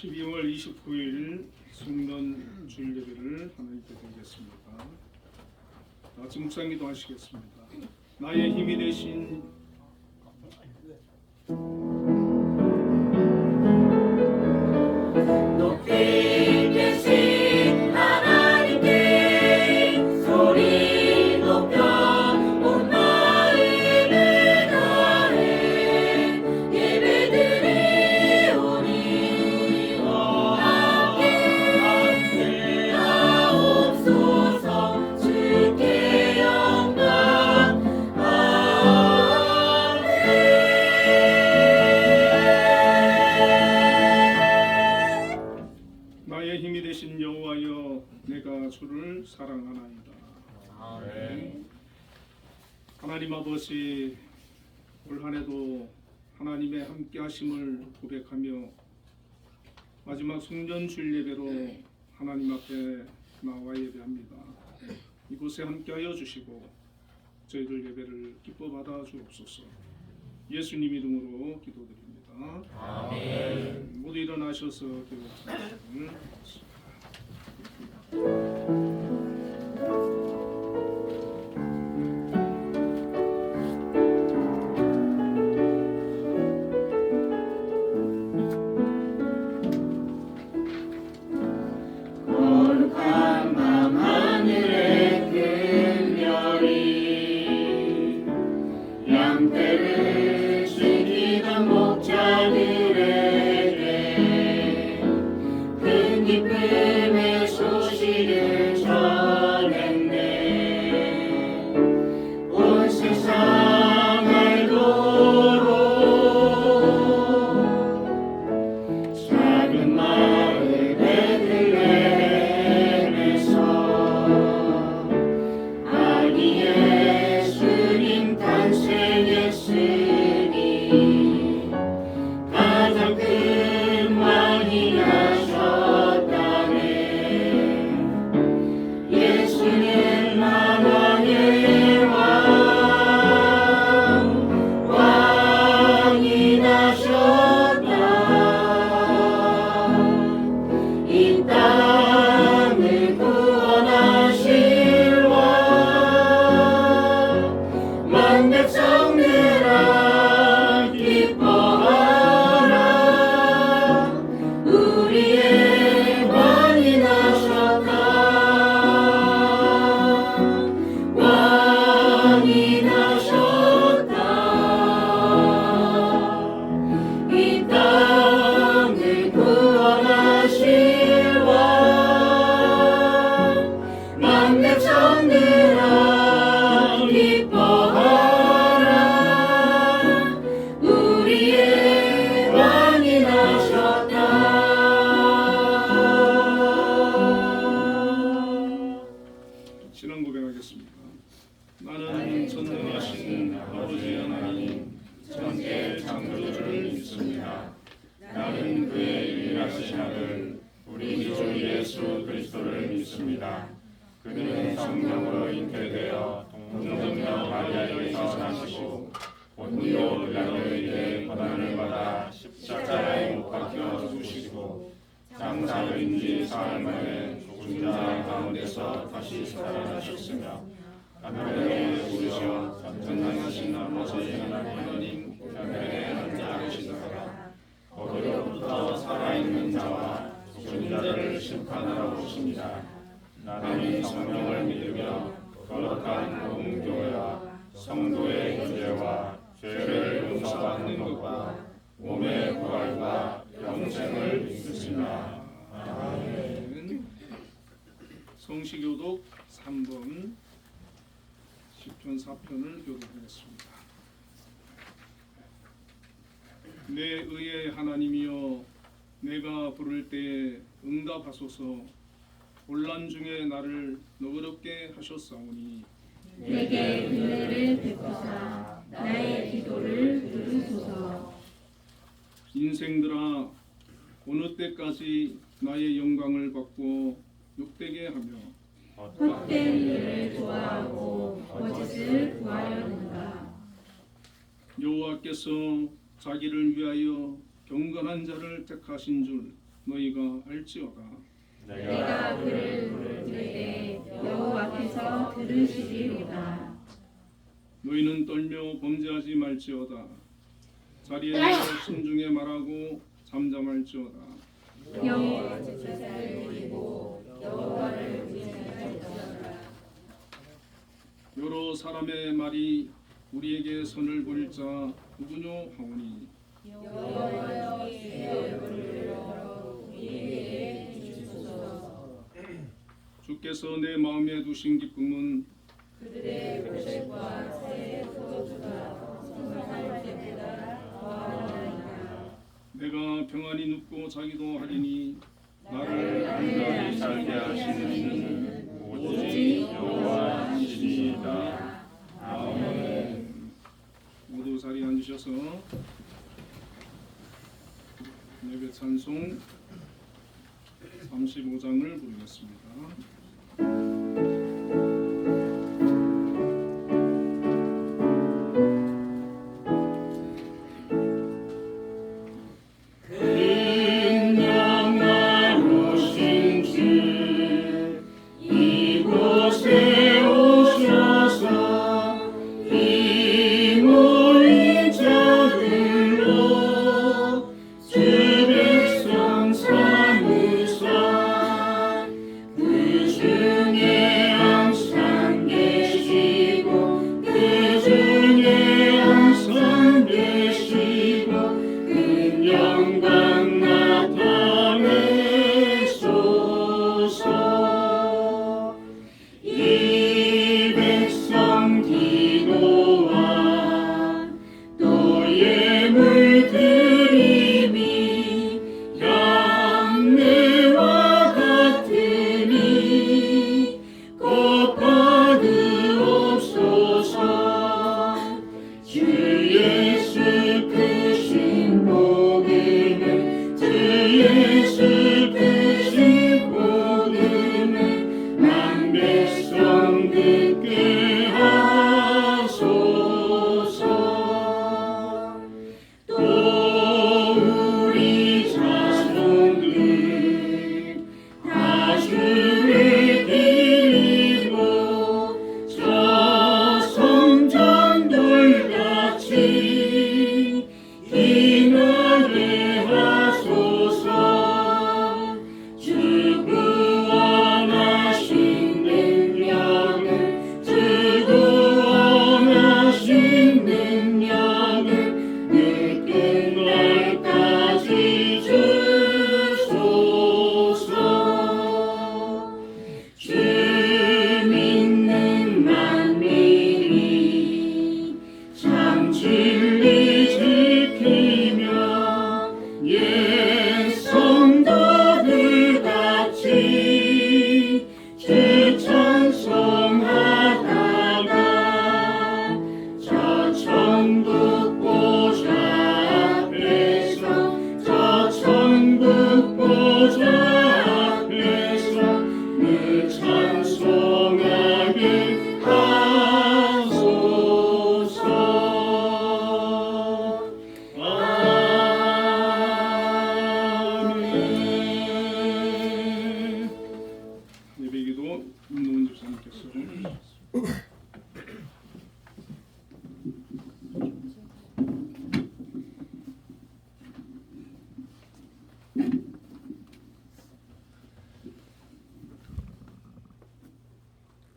12월 29일 성년 주일 예배를 하나님께 드리겠습니다. 같이 묵상기도 하시겠습니다. 나의 힘이 되신 여호와여 내가 주를 사랑하나이다. 아멘. 하나님 아버지, 올 한해도 하나님의 함께하심을 고백하며 마지막 성전 주일 예배로 하나님 앞에 나와 예배합니다. 이곳에 함께하여 주시고 저희들 예배를 기뻐 받아 주옵소서. 예수님 이름으로 기도드립니다. 아멘. 모두 일어나셔서 기도를 하겠습니다. 거룩한 밤 하늘의 큰 별이 양떼를 지키던 목자들에게 큰 기쁨의 소식을 전했네. 온 세상 알도록 작은 마을 베들레헴에서 아기 예수님 탄생했으니 가장 큰 왕이 하셨다네. 예수는 만왕의 왕이 나셨다. 이 땅을 구원하실 왕, 만 백성들아 기뻐하라. 우리의 왕이 나셨다. 왕이 나셨다. 이 땅을 구원하실 왕, 만 백성들아 기뻐하라. 우리의 왕이 나셨다. 신앙 고백하겠습니다. 나는 전능하신 아버지 하나님 천재 창조주를 믿습니다. 나는 그의 유일하신 아들 우리 주 예수 그리스도를 믿습니다. 그는 성령으로 잉태되어 동정녀 마리아에게서 나시고 본디오 빌라도에게 고난을 받아 십자가에 못 박혀 죽으시고 장사된 지 사흘 만에 죽은 자 가운데서 다시 살아나셨으며 하늘에 오르셔 전능하신 아버지 하나님 우편에 앉아 계시다가 거기로부터 살아있는 자와 죽은 자를 심판하러 오십니다. 나는 성령을 믿으며 거룩한 공교회와 성도의 교제와 죄를 용서받는 것과 몸의 부활과 영생을 믿습니다. 아멘. 성시교독 3번 10편 4편을 교독하겠습니다. 내 의의 하나님이여 내가 부를 때에 응답하소서. 혼란 중에 나를 너그럽게 하셨사오니 내게 은혜를 베푸사 나의 기도를 들으소서. 인생들아 어느 때까지 나의 영광을 받고 욕되게 하며 헛된 일을 좋아하고 거짓을 구하려는가. 여호와께서 자기를 위하여 경건한 자를 택하신 줄 너희가 알지어다. 내가 그를 부를 때 여호와께서 들으시리로다. 너희는 떨며 범죄하지 말지어다. 자리에서 신중에 말하고 잠잠할지어다. 여호와 제사를 드리고 여호와를 의지할지어다. 여러 사람의 말이 우리에게 선을 보일 자 누구뇨 하오니 여호와여 주의 얼굴을 들어 우리에게 비추소서. 주께서 내 마음에 두신 기쁨은 그들의 모색과 새 소주가 성성할 때보다 더하리이다. 내가 평안히 눕고 자기도 하리니 나를 안전히 살게 하시는 이는 오직 여호와이시니이다. 아멘. 모두 자리에 앉으셔서 예배 찬송 35장을 부르겠습니다.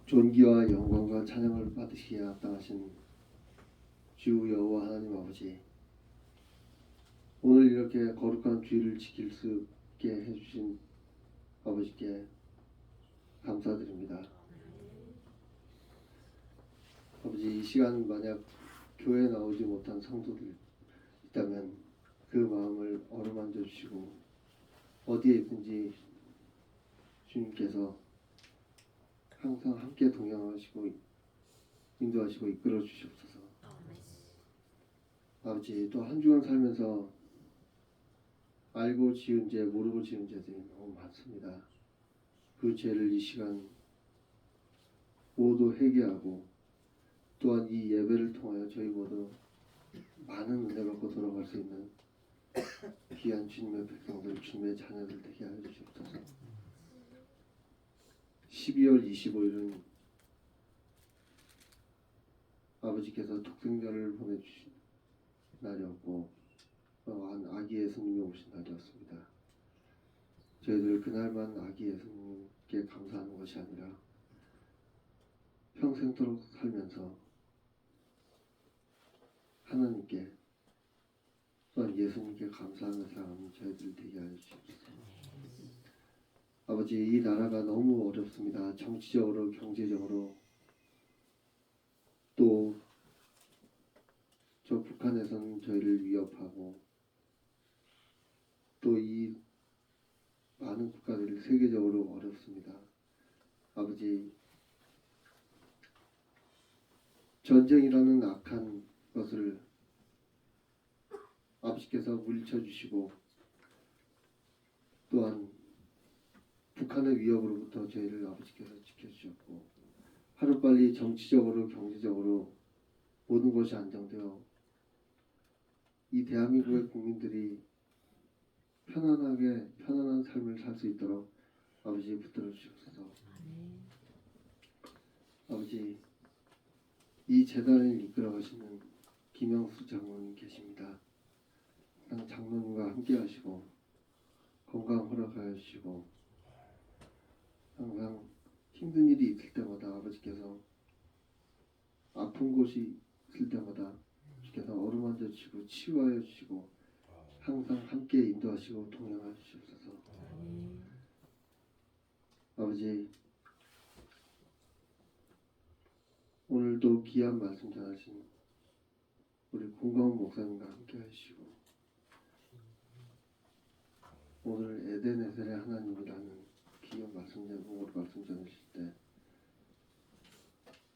존귀와 영광과 찬양을 받으시기에 합당하신 주 여호와 하나님 아버지, 오늘 이렇게 거룩한 주일을 지킬 수 있게 해주신 아버지께 감사드립니다. 아버지, 이 시간 만약 교회에 나오지 못한 성도들 있다면 그 마음을 어루만져 주시고 어디에 있든지 주님께서 항상 함께 동행하시고 인도하시고 이끌어 주시옵소서. 아버지, 또 한 주간 살면서 알고 지은 죄, 모르고 지은 죄들이 너무 많습니다. 그 죄를 이 시간 모두 회개하고 또한 이 예배를 통하여 저희 모두 많은 은혜 받고 돌아갈 수 있는 귀한 주님의 백성들, 주님의 자녀들 되게 하여 주시옵소서. 12월 25일은 아버지께서 독생자를 보내주신 날이었고 아기 예수님이 오신 날이었습니다. 저희들 그날만 아기 예수님께 감사하는 것이 아니라 평생토록 살면서 하나님께 또한 예수님께 감사하는 사람은 저희들 되게 하여 주시옵소서. 아버지, 이 나라가 너무 어렵습니다. 정치적으로, 경제적으로, 또 저 북한에서는 저희를 위협하고 또 이 많은 국가들이 세계적으로 어렵습니다. 아버지, 전쟁이라는 악한 것을 아버지께서 물리쳐 주시고 또한 북한의 위협으로부터 저희를 아버지께서 지켜주셨고 하루빨리 정치적으로 경제적으로 모든 것이 안정되어 이 대한민국의 국민들이 편안한 삶을 살 수 있도록 아버지 붙들어 주시옵소서. 아버지, 이 재단을 이끌어 가시는 김영수 장로님 계십니다. 항상 장로님과 함께 하시고 건강 허락하여 주시고 항상 힘든 일이 있을 때마다 아버지께서 아픈 곳이 있을 때마다 아버지께서 어루만져 주시고 치유하여 주시고 항상 함께 인도하시고 동행하여 주시옵소서. 아버지, 오늘도 귀한 말씀 전하신 우리 공광훈 목사님과 함께 하시고 오늘 에덴에셀의 하나님이라는 귀한 말씀 제목으로 말씀 전하실 때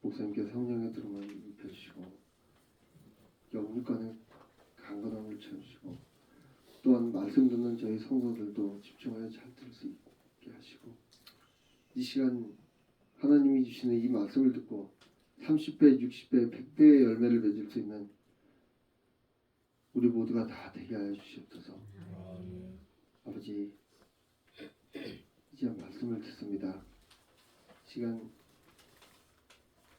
목사님께서 성령의 두루마리 입혀주시고 영육간의 강건함을 채워주시고 또한 말씀 듣는 저희 성도들도 집중하여 잘 들을 수 있게 하시고 이 시간 하나님이 주시는 이 말씀을 듣고 30배, 60배, 100배의 열매를 맺을 수 있는 우리 모두가 다 되게 하여 주시옵소서. 아버지, 이제 말씀을 듣습니다. 시간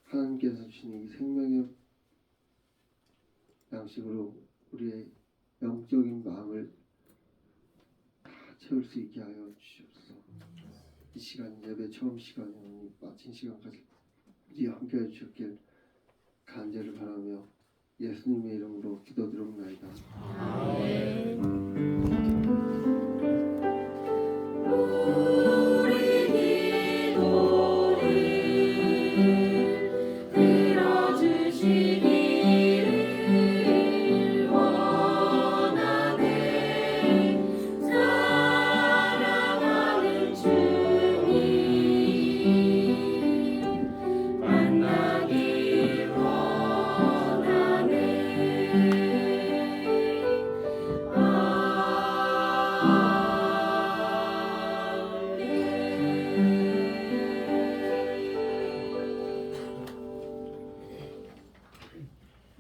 하나님께서 주시는 이 생명의 양식으로 우리의 영적인 마음을 다 채울 수 있게 하여 주시옵소서. 이 시간 예배 처음 시간이 마친 시간까지 우리 함께 해 주셨길 간절히 바라며 예수님의 이름으로 기도드립니다. 아멘.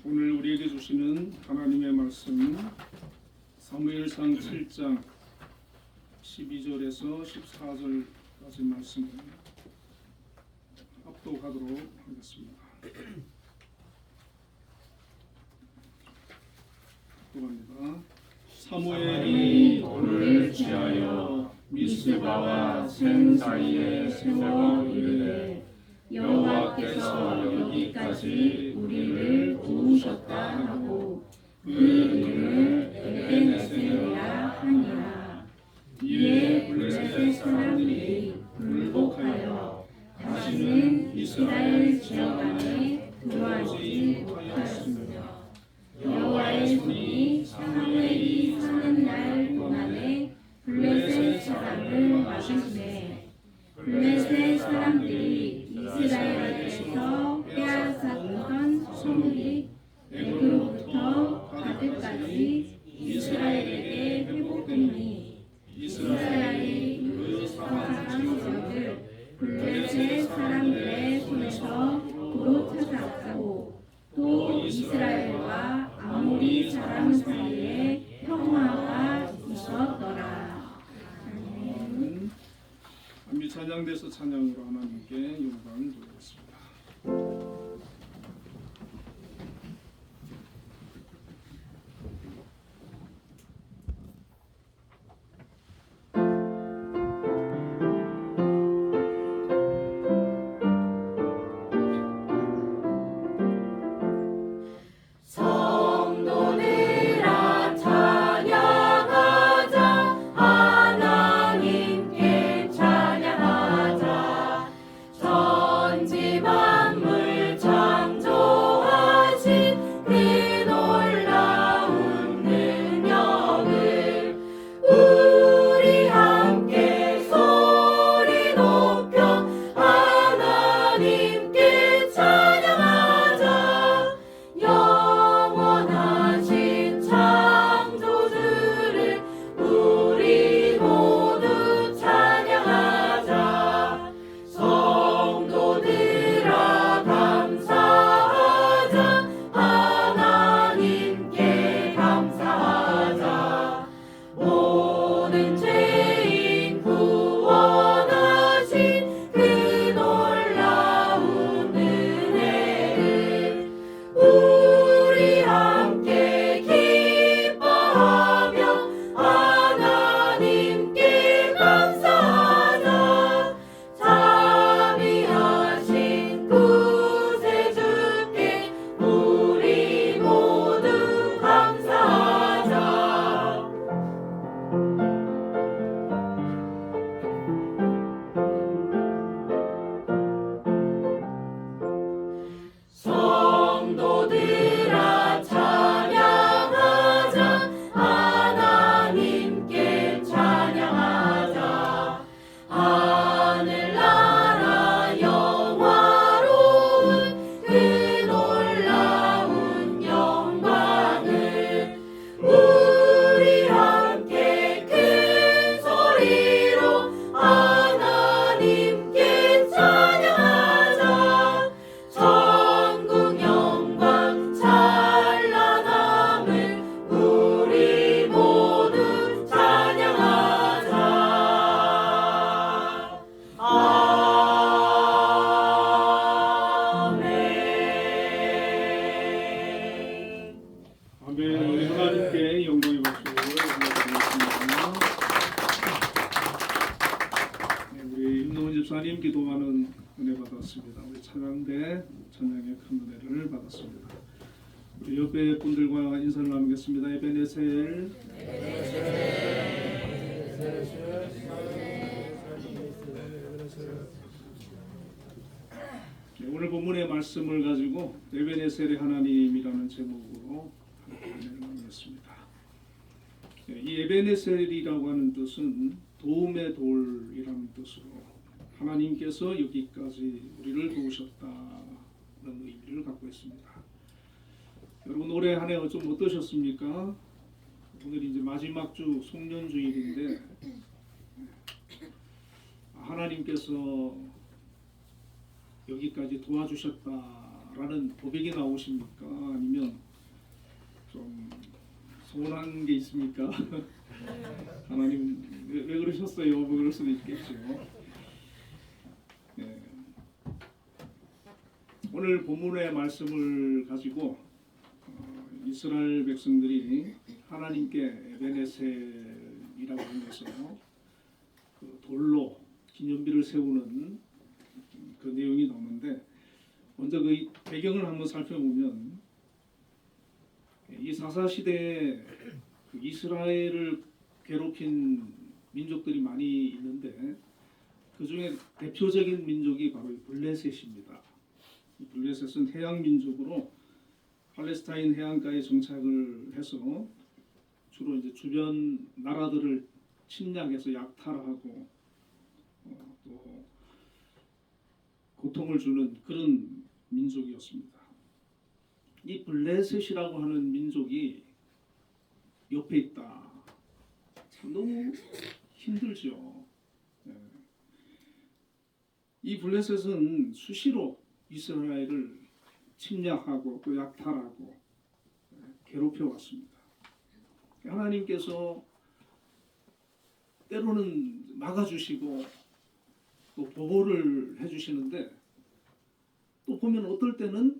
오늘 우리에게 주시는 하나님의 말씀 사무엘상 7장 12절에서 14절까지 말씀을 합독하도록 하겠습니다. 합독합니다. 사무엘이 돌을 취하여 미스바와 샘 사이에 세워 이르되 여호와께서 여기까지 우리를 도우셨다 하고 그 이름을 에벤에셀이라 하니라. 이에 블레셋 사람들이 굴복하여 다시는 이스라엘 지역 안에 들어오지 못하였으며 여호와의 손이 사무엘이 사는 날 동안에 블레셋 사람을 맞으시매 블레셋 사람들이 이스라엘에서 빼앗았던 소물이 애굽로부터 가드까지 찬양돼서 찬양으로 하나님께 영광을 돌리겠습니다. 성도들아 찬양하자 하나님께 찬양하자 천지 만물 창조하신 그 놀라운 능력을 우리 함께 소리 높여 하나님께 찬양하자 영원하신 창조주를 우리 모두 찬양하자 성도들아 감사하자 하나님께 감사하자 모든 죄인 구원하신 그 놀라운 은혜를 우리 함께 기뻐하며 하나님께 감사하자 자비하신 구세주께 우리 모두 감사하자 성도들아 찬양하자 하나님께 찬양하자 하늘나라 영화로운 그 놀라운 영광을 우리 함께 큰 소리로 하나님께 찬양하자 천국 영광 찬란함을 우리 모두 찬양하자 아멘. 아멘. 우리 하나님께 영광의 박수 올려드리겠습니다. 네, 우리 임노은 집사님 기도하는 은혜 받았습니다. 우리 찬양대 찬양의 큰 은혜를 받았습니다. 우리 옆에 분들과 인사를 나누겠습니다. 에베네셀 네, 오늘 본문의 말씀을 가지고 에베네셀의 하나님이라는 제목으로 은혜를 나누겠습니다. 네, 이 에베네셀이라고 하는 뜻은 도움의 돌이라는 뜻으로 하나님께서 여기까지 우리를 도우셨다는 의미를 갖고 있습니다. 여러분 올해 한 해 좀 어떠셨습니까? 오늘 이제 마지막 주 송년주일인데 하나님께서 여기까지 도와주셨다라는 고백이 나오십니까? 아니면 좀 서운한 게 있습니까? 하나님 왜 그러셨어요? 뭐 그럴 수도 있겠죠. 네. 오늘 본문의 말씀을 가지고 이스라엘 백성들이 하나님께 에베네셀이라고 하면서 그 돌로 기념비를 세우는 그 내용이 나오는데 먼저 그 배경을 한번 살펴보면 이 사사 시대에 그 이스라엘을 괴롭힌 민족들이 많이 있는데 그 중에 대표적인 민족이 바로 블레셋입니다. 이 블레셋은 해양 민족으로 팔레스타인 해안가에 정착을 해서 주로 이제 주변 나라들을 침략해서 약탈하고 또 고통을 주는 그런 민족이었습니다. 이 블레셋이라고 하는 민족이 옆에 있다. 참 너무 힘들죠. 네. 이 블레셋은 수시로 이스라엘을 침략하고 또 약탈하고 괴롭혀 왔습니다. 하나님께서 때로는 막아주시고 또 보호를 해주시는데 또 보면 어떨 때는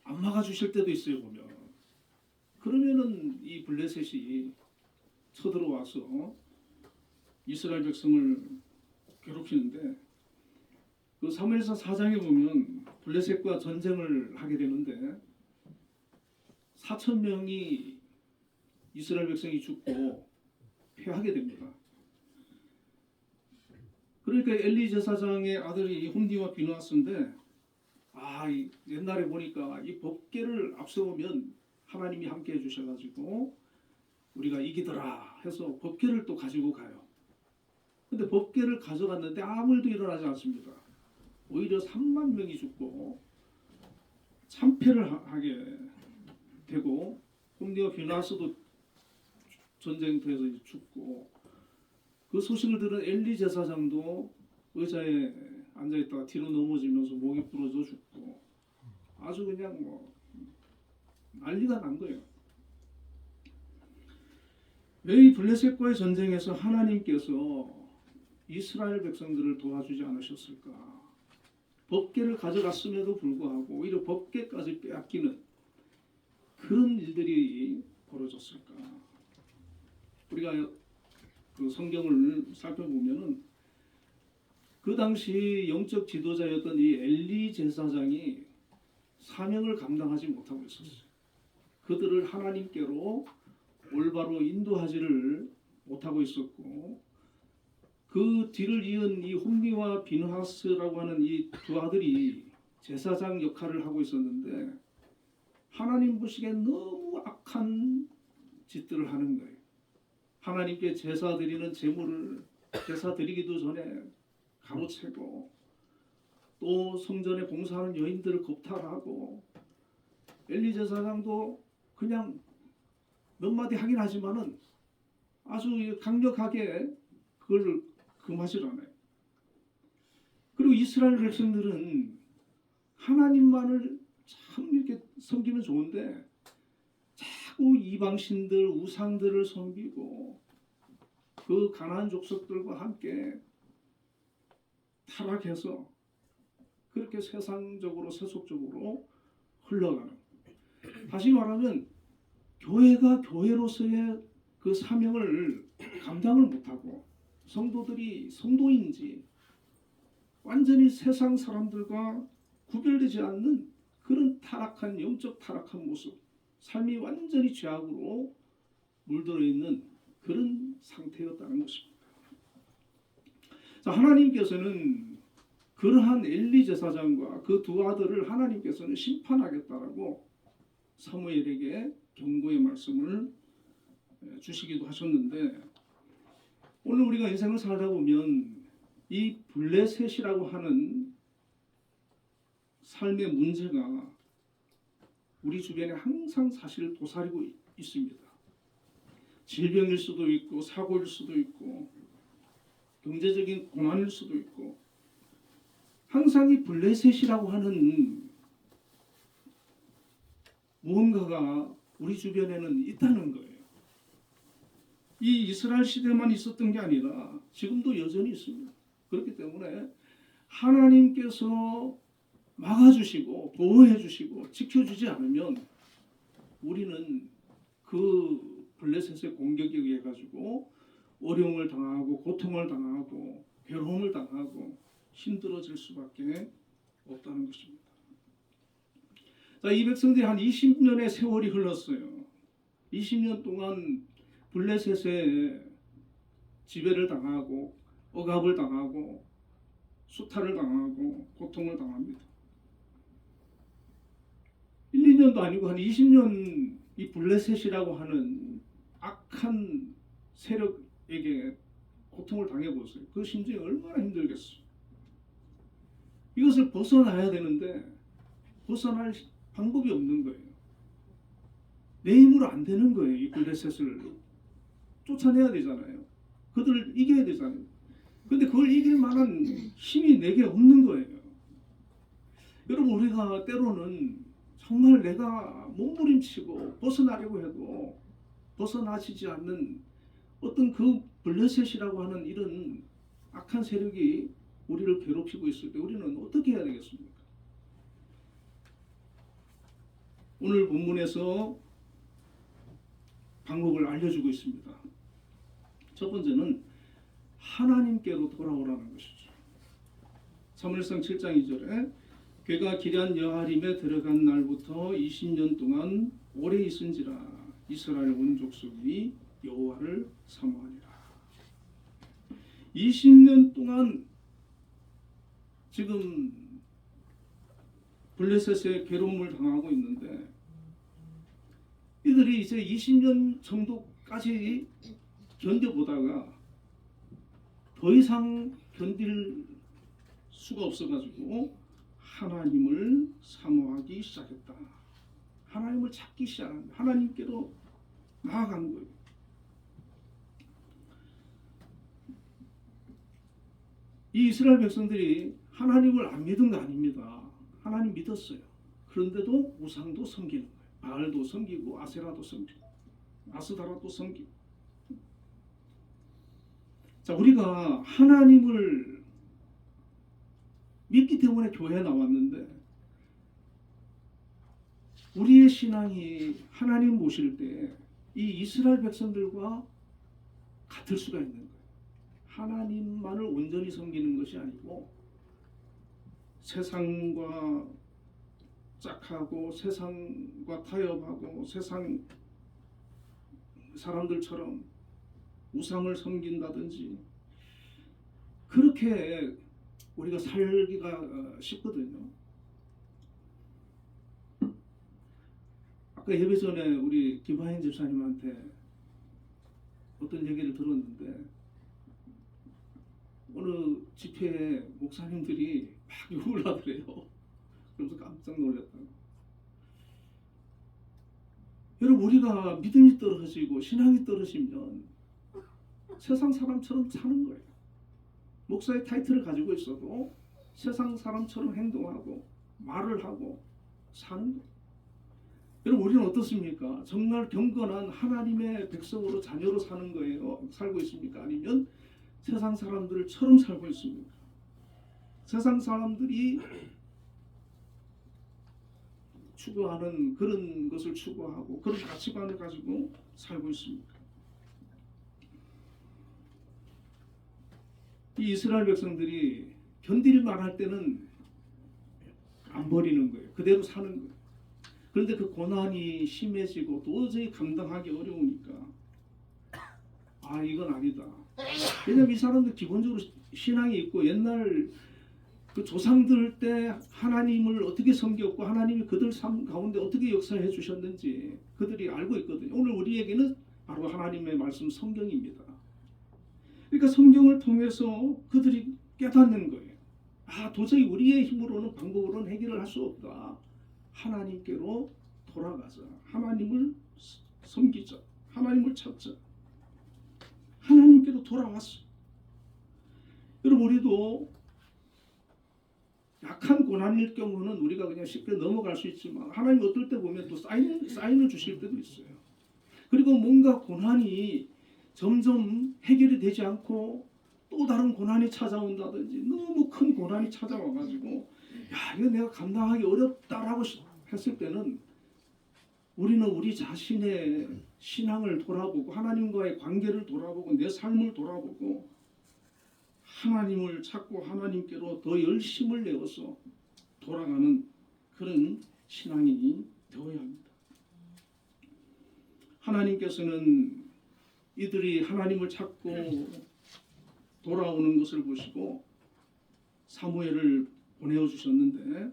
안 막아주실 때도 있어요. 보면 그러면은 이 블레셋이 쳐들어와서 이스라엘 백성을 괴롭히는데 그 사무엘서 4장에 보면 블레셋과 전쟁을 하게 되는데 4,000명이 이스라엘 백성이 죽고 패하게 됩니다. 그러니까 엘리 제사장의 아들이 홈디와 비누아스인데 옛날에 보니까 이 법궤를 앞세우면 하나님이 함께 해주셔가지고 우리가 이기더라 해서 법궤를 또 가지고 가요. 근데 법궤를 가져갔는데 아무 일도 일어나지 않습니다. 오히려 3만 명이 죽고 참패를 하게 되고 홈디와 비누아스도 전쟁터에서 죽고 그 소식을 들은 엘리 제사장도 의자에 앉아있다가 뒤로 넘어지면서 목이 부러져 죽고 아주 그냥 난리가 난 거예요. 왜 이 블레셋과의 전쟁에서 하나님께서 이스라엘 백성들을 도와주지 않으셨을까? 법궤를 가져갔음에도 불구하고 오히려 법궤까지 빼앗기는 그런 일들이 벌어졌을까? 우리가 그 성경을 살펴보면은 그 당시 영적 지도자였던 이 엘리 제사장이 사명을 감당하지 못하고 있었어요. 그들을 하나님께로 올바로 인도하지를 못하고 있었고 그 뒤를 이은 이 홈리와 비느하스라고 하는 이 두 아들이 제사장 역할을 하고 있었는데 하나님 보시기에 너무 악한 짓들을 하는 거예요. 하나님께 제사 드리는 제물을 제사 드리기도 전에 가로채고 또 성전에 봉사하는 여인들을 겁탈하고 엘리 제사장도 그냥 몇 마디 하긴 하지만은 아주 강력하게 그걸 금하질 않아요. 그리고 이스라엘 백성들은 하나님만을 참 이렇게 섬기면 좋은데 자꾸 이방신들 우상들을 섬기고 그 가나안 족속들과 함께 타락해서 그렇게 세상적으로 세속적으로 흘러가는, 다시 말하면 교회가 교회로서의 그 사명을 감당을 못하고 성도들이 성도인지 완전히 세상 사람들과 구별되지 않는 그런 타락한 영적 타락한 모습, 삶이 완전히 죄악으로 물들어 있는 그런 상태였다는 것입니다. 자, 하나님께서는 그러한 엘리 제사장과 그 두 아들을 하나님께서는 심판하겠다라고 사무엘에게 경고의 말씀을 주시기도 하셨는데 오늘 우리가 인생을 살다 보면 이 블레셋이라고 하는 삶의 문제가 우리 주변에 항상 사실 도사리고 있습니다. 질병일 수도 있고 사고일 수도 있고 경제적인 고난일 수도 있고 항상 이 블레셋이라고 하는 무언가가 우리 주변에는 있다는 거예요. 이 이스라엘 시대만 있었던 게 아니라 지금도 여전히 있습니다. 그렇기 때문에 하나님께서 막아주시고 보호해주시고 지켜주지 않으면 우리는 그 블레셋의 공격에 의해 가지고 어려움을 당하고 고통을 당하고 괴로움을 당하고 힘들어질 수밖에 없다는 것입니다. 자, 이 백성들이 한 20년의 세월이 흘렀어요. 20년 동안 블레셋에 지배를 당하고 억압을 당하고 수탈을 당하고 고통을 당합니다. 1, 2년도 아니고 한 20년 이 블레셋이라고 하는 악한 세력에게 고통을 당해보세요. 그 심정이 얼마나 힘들겠어요. 이것을 벗어나야 되는데 벗어날 방법이 없는 거예요. 내 힘으로 안 되는 거예요. 이 블레셋을 쫓아내야 되잖아요. 그들을 이겨야 되잖아요. 근데 그걸 이길 만한 힘이 내게 없는 거예요. 여러분, 우리가 때로는 정말 내가 몸부림치고 벗어나려고 해도 벗어나지지 않는 어떤 그 블레셋이라고 하는 이런 악한 세력이 우리를 괴롭히고 있을 때 우리는 어떻게 해야 되겠습니까? 오늘 본문에서 방법을 알려주고 있습니다. 첫 번째는 하나님께로 돌아오라는 것이죠. 사무엘상 7장 2절에 괴가 기럇 여아림에 들어간 날부터 20년 동안 오래 있은지라 이스라엘 온 족속이 여호와를 사모하니라. 20년 동안 지금 블레셋의 괴로움을 당하고 있는데 이들이 이제 20년 정도까지 견뎌보다가 더 이상 견딜 수가 없어가지고 하나님을 사모하기 시작했다. 하나님을 찾기 시작한 하나님께로 나아간 거예요. 이 이스라엘 백성들이 하나님을 안 믿은 거 아닙니다. 하나님 믿었어요. 그런데도 우상도 섬기는 거예요. 바알도 섬기고 아세라도 섬기고 아스다라도 섬기고. 자, 우리가 하나님을 믿기 때문에 교회에 나왔는데 우리의 신앙이 하나님 모실 때 이 이스라엘 백성들과 같을 수가 있는 거예요. 하나님만을 온전히 섬기는 것이 아니고 세상과 짝하고 세상과 타협하고 세상 사람들처럼 우상을 섬긴다든지 그렇게 우리가 살기가 쉽거든요. 아까 예배 전에 우리 김하인 집사님한테 어떤 얘기를 들었는데 어느 집회에 목사님들이 막 욕을 하더래요. 그래서 깜짝 놀랐다고. 여러분, 우리가 믿음이 떨어지고 신앙이 떨어지면 세상 사람처럼 사는 거예요. 목사의 타이틀을 가지고 있어도 세상 사람처럼 행동하고 말을 하고 사는 거예요. 여러분, 우리는 어떻습니까? 정말 경건한 하나님의 백성으로 자녀로 사는 거예요. 살고 있습니까? 아니면 세상 사람들처럼 살고 있습니까? 세상 사람들이 추구하는 그런 것을 추구하고 그런 가치관을 가지고 살고 있습니까? 이 이스라엘 백성들이 견딜 만할 때는 안 버리는 거예요. 그대로 사는 거예요. 그런데 그 고난이 심해지고 도저히 감당하기 어려우니까 이건 아니다. 왜냐면 이 사람들 기본적으로 신앙이 있고 옛날 그 조상들 때 하나님을 어떻게 섬겼고 하나님이 그들 삶 가운데 어떻게 역사해 주셨는지 그들이 알고 있거든요. 오늘 우리에게는 바로 하나님의 말씀 성경입니다. 그러니까 성경을 통해서 그들이 깨닫는 거예요. 도저히 우리의 힘으로는 방법으로는 해결을 할 수 없다. 하나님께로 돌아가자. 하나님을 섬기자. 하나님을 찾자. 하나님께로 돌아왔어. 여러분, 우리도 약한 고난일 경우는 우리가 그냥 쉽게 넘어갈 수 있지만 하나님 어떨 때 보면 또 사인을 주실 때도 있어요. 그리고 뭔가 고난이 점점 해결이 되지 않고 또 다른 고난이 찾아온다든지 너무 큰 고난이 찾아와가지고 이거 내가 감당하기 어렵다라고 했을 때는 우리는 우리 자신의 신앙을 돌아보고 하나님과의 관계를 돌아보고 내 삶을 돌아보고 하나님을 찾고 하나님께로 더 열심을 내어서 돌아가는 그런 신앙이 되어야 합니다. 하나님께서는 이들이 하나님을 찾고 돌아오는 것을 보시고 사무엘을 보내어 주셨는데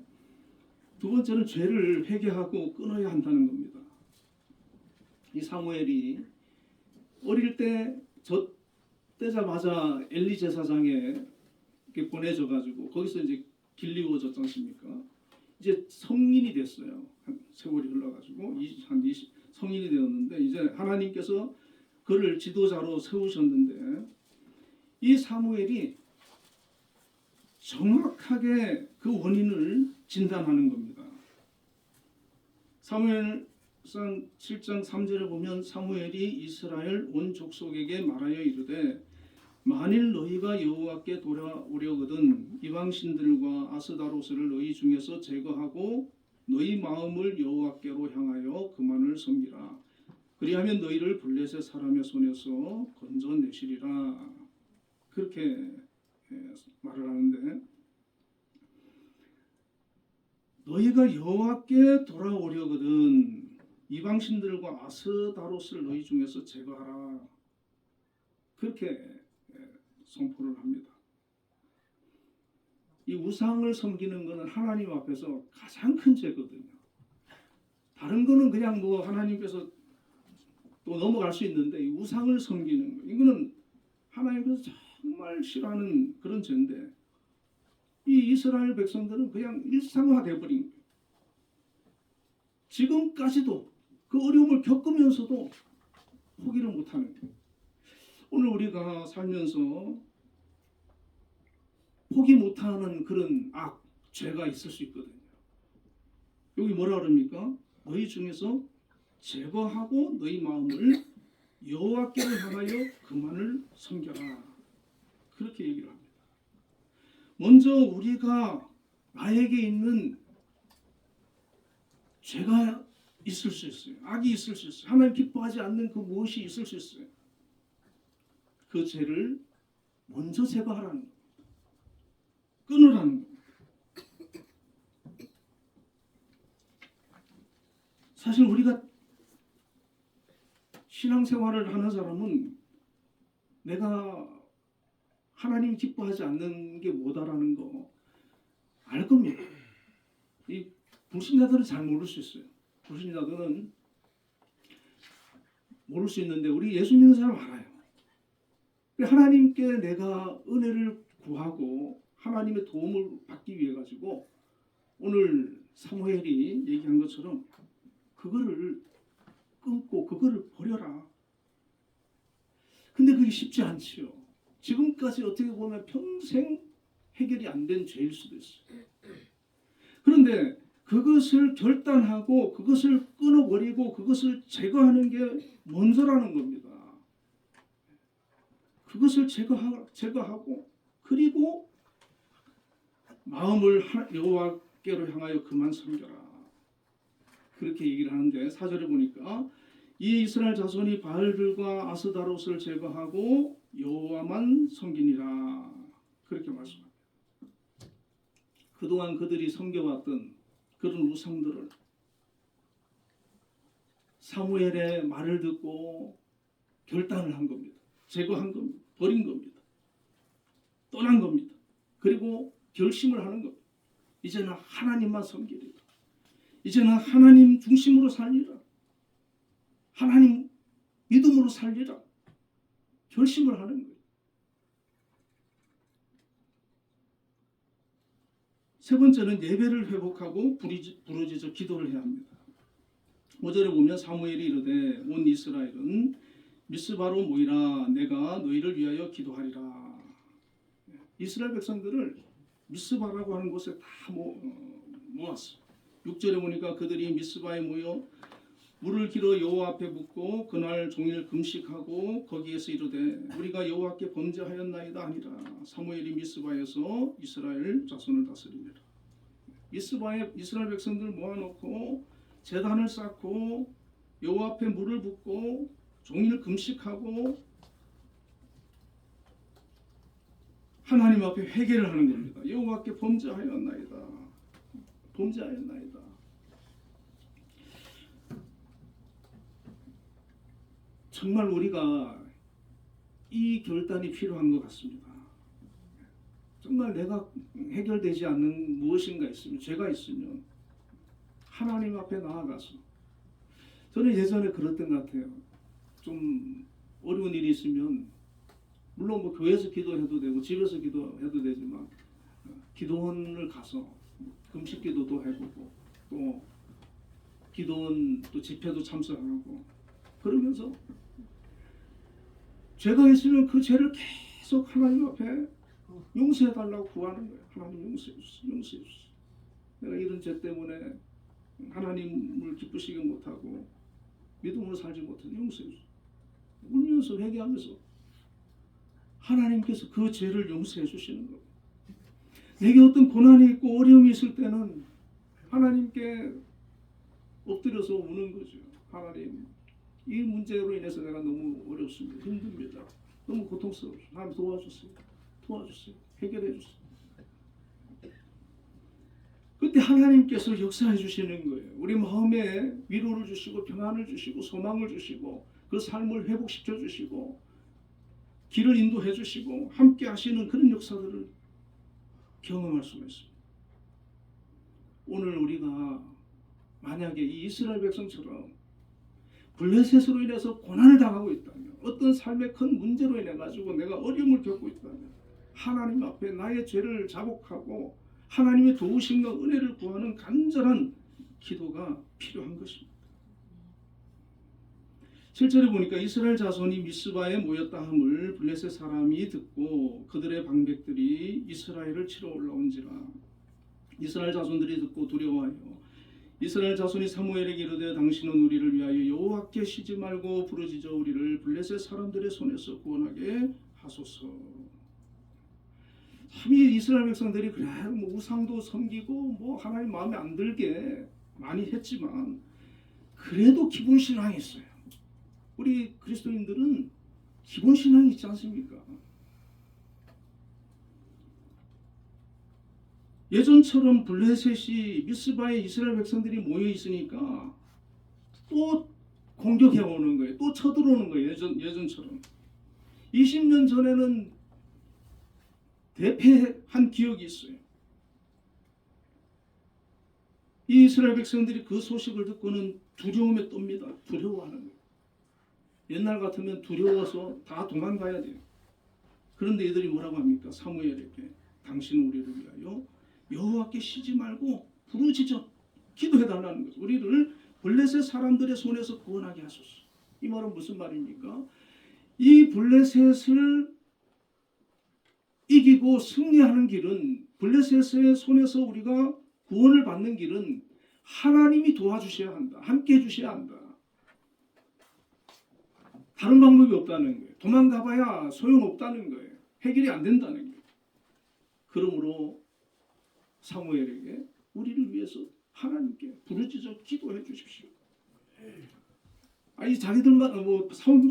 두 번째는 죄를 회개하고 끊어야 한다는 겁니다. 이 사무엘이 어릴 때 젖되자마자 엘리 제사장에 이렇게 보내져 가지고 거기서 이제 길리워졌지 않습니까? 이제 성인이 됐어요. 한 세월이 흘러가지고 성인이 되었는데 이제 하나님께서 그를 지도자로 세우셨는데 이 사무엘이 정확하게 그 원인을 진단하는 겁니다. 사무엘상 7장 3절에 보면 사무엘이 이스라엘 온 족속에게 말하여 이르되 만일 너희가 여호와께 돌아오려거든 이방신들과 아스다로스를 너희 중에서 제거하고 너희 마음을 여호와께로 향하여 그만을 섬기라. 그리하면 너희를 블레셋 사람의 손에서 건져내시리라. 그렇게 말을 하는데, 너희가 여호와께 돌아오려거든 이방신들과 아스다로스를 너희 중에서 제거하라. 그렇게 선포를 합니다. 이 우상을 섬기는 것은 하나님 앞에서 가장 큰 죄거든요. 다른 거는 그냥 뭐 하나님께서 또 넘어갈 수 있는데, 이 우상을 섬기는 거, 이거는 하나님께서 정말 싫어하는 그런 죄인데, 이 이스라엘 백성들은 그냥 일상화돼 버린 거예요. 지금까지도 그 어려움을 겪으면서도 포기를 못하는 거예요. 오늘 우리가 살면서 포기 못하는 그런 악, 죄가 있을 수 있거든요. 여기 뭐라 그럽니까? 너희 중에서 제거하고 너희 마음을 여호와께로 향하여 그만을 섬겨라. 그렇게 얘기를 합니다. 먼저 우리가 나에게 있는 죄가 있을 수 있어요. 악이 있을 수 있어요. 하나님 기뻐하지 않는 그 무엇이 있을 수 있어요. 그 죄를 먼저 제거하라는 겁니다. 끊으라는 겁니다. 사실 우리가 신앙생활을 하는 사람은 내가 하나님 기뻐하지 않는 게 뭐다라는 거 알 겁니다. 이 불신자들은 잘 모를 수 있어요. 불신자들은 모를 수 있는데 우리 예수 믿는 사람 알아요. 하나님께 내가 은혜를 구하고 하나님의 도움을 받기 위해 가지고 오늘 사무엘이 얘기한 것처럼 그거를 끊고 그거를 버려라. 근데 그게 쉽지 않지요. 지금까지 어떻게 보면 평생 해결이 안 된 죄일 수도 있어요. 그런데 그것을 결단하고 그것을 끊어버리고 그것을 제거하는 게 먼저라는 겁니다. 그것을 제거하고 그리고 마음을 여호와께로 향하여 그만 섬겨라. 그렇게 얘기를 하는데 4절에 보니까 이 이스라엘 자손이 바알들과 아스다롯을 제거하고 여호와만 섬기니라. 그렇게 말씀합니다. 그동안 그들이 섬겨왔던 그런 우상들을 사무엘의 말을 듣고 결단을 한 겁니다. 제거한 겁니다. 버린 겁니다. 떠난 겁니다. 그리고 결심을 하는 겁니다. 이제는 하나님만 섬기리라. 이제는 하나님 중심으로 살리라. 하나님 믿음으로 살리라. 결심을 하는 거예요. 세 번째는 예배를 회복하고 부르짖어 기도를 해야 합니다. 5절에 보면 사무엘이 이르되 온 이스라엘은 미스바로 모이라. 내가 너희를 위하여 기도하리라. 이스라엘 백성들을 미스바라고 하는 곳에 다 모았어요. 6절에 보니까 그들이 미스바에 모여 물을 길어 여호와 앞에 붓고 그날 종일 금식하고 거기에서 이르되 우리가 여호와께 범죄하였나이다 하니라. 사무엘이 미스바에서 이스라엘 자손을 다스리니라. 미스바에 이스라엘 백성들 모아놓고 제단을 쌓고 여호와 앞에 물을 붓고 종일 금식하고 하나님 앞에 회개를 하는 겁니다. 여호와께 범죄하였나이다. 범죄하였나이다. 정말 우리가 이 결단이 필요한 것 같습니다. 정말 내가 해결되지 않는 무엇인가 있으면, 죄가 있으면 하나님 앞에 나아가서, 저는 예전에 그랬던 것 같아요. 좀 어려운 일이 있으면 물론 뭐 교회에서 기도해도 되고 집에서 기도해도 되지만 기도원을 가서 금식 기도도 해보고 또 기도원 또 집회도 참석하고 그러면서 죄가 있으면 그 죄를 계속 하나님 앞에 용서해달라고 구하는 거예요. 하나님 용서해 주세요. 내가 이런 죄 때문에 하나님을 기쁘시게 못하고 믿음으로 살지 못해서 용서해 주세요. 울면서 회개하면서 하나님께서 그 죄를 용서해 주시는 거예요. 내게 어떤 고난이 있고 어려움이 있을 때는 하나님께 엎드려서 우는 거죠. 하나님, 이 문제로 인해서 내가 너무 어렵습니다. 힘듭니다. 너무 고통스러워요. 하나님 도와주세요. 도와주세요. 해결해 주세요. 그때 하나님께서 역사해 주시는 거예요. 우리 마음에 위로를 주시고 평안을 주시고 소망을 주시고 그 삶을 회복시켜 주시고 길을 인도해 주시고 함께 하시는 그런 역사들을 경험할 수가 있습니다. 오늘 우리가 만약에 이 이스라엘 백성처럼 블레셋으로 인해서 고난을 당하고 있다면, 어떤 삶의 큰 문제로 인해 가지고 내가 어려움을 겪고 있다면 하나님 앞에 나의 죄를 자복하고 하나님의 도우심과 은혜를 구하는 간절한 기도가 필요한 것입니다. 7절에 보니까 이스라엘 자손이 미스바에 모였다 함을 블레셋 사람이 듣고 그들의 방백들이 이스라엘을 치러 올라온지라. 이스라엘 자손들이 듣고 두려워하여 이스라엘 자손이 사무엘에게 이르되 당신은 우리를 위하여 여호와께 쉬지 말고 부르짖어 우리를 블레셋 사람들의 손에서 구원하게 하소서. 참 이 이스라엘 백성들이 그래 뭐 우상도 섬기고 뭐 하나님 마음에 안 들게 많이 했지만 그래도 기본 신앙이 있어요. 우리 그리스도인들은 기본 신앙이 있지 않습니까? 예전처럼 블레셋이 미스바에 이스라엘 백성들이 모여 있으니까 또 공격해 오는 거예요. 또 쳐들어오는 거예요. 예전처럼. 20년 전에는 대패한 기억이 있어요. 이 이스라엘 백성들이 그 소식을 듣고는 두려움에 떱니다. 두려워하는 거예요. 옛날 같으면 두려워서 다 도망가야 돼요. 그런데 이들이 뭐라고 합니까? 사무엘에게 당신은 우리를 위하여 여호와께 쉬지 말고 부르짖어 기도해달라는 거죠. 우리를 블레셋 사람들의 손에서 구원하게 하소서. 이 말은 무슨 말입니까? 이 블레셋을 이기고 승리하는 길은, 블레셋의 손에서 우리가 구원을 받는 길은 하나님이 도와주셔야 한다. 함께 해주셔야 한다. 다른 방법이 없다는 거예요. 도망가봐야 소용없다는 거예요. 해결이 안 된다는 거예요. 그러므로 사무엘에게 우리를 위해서 하나님께 부르짖어 기도해 주십시오. 아니 자기들만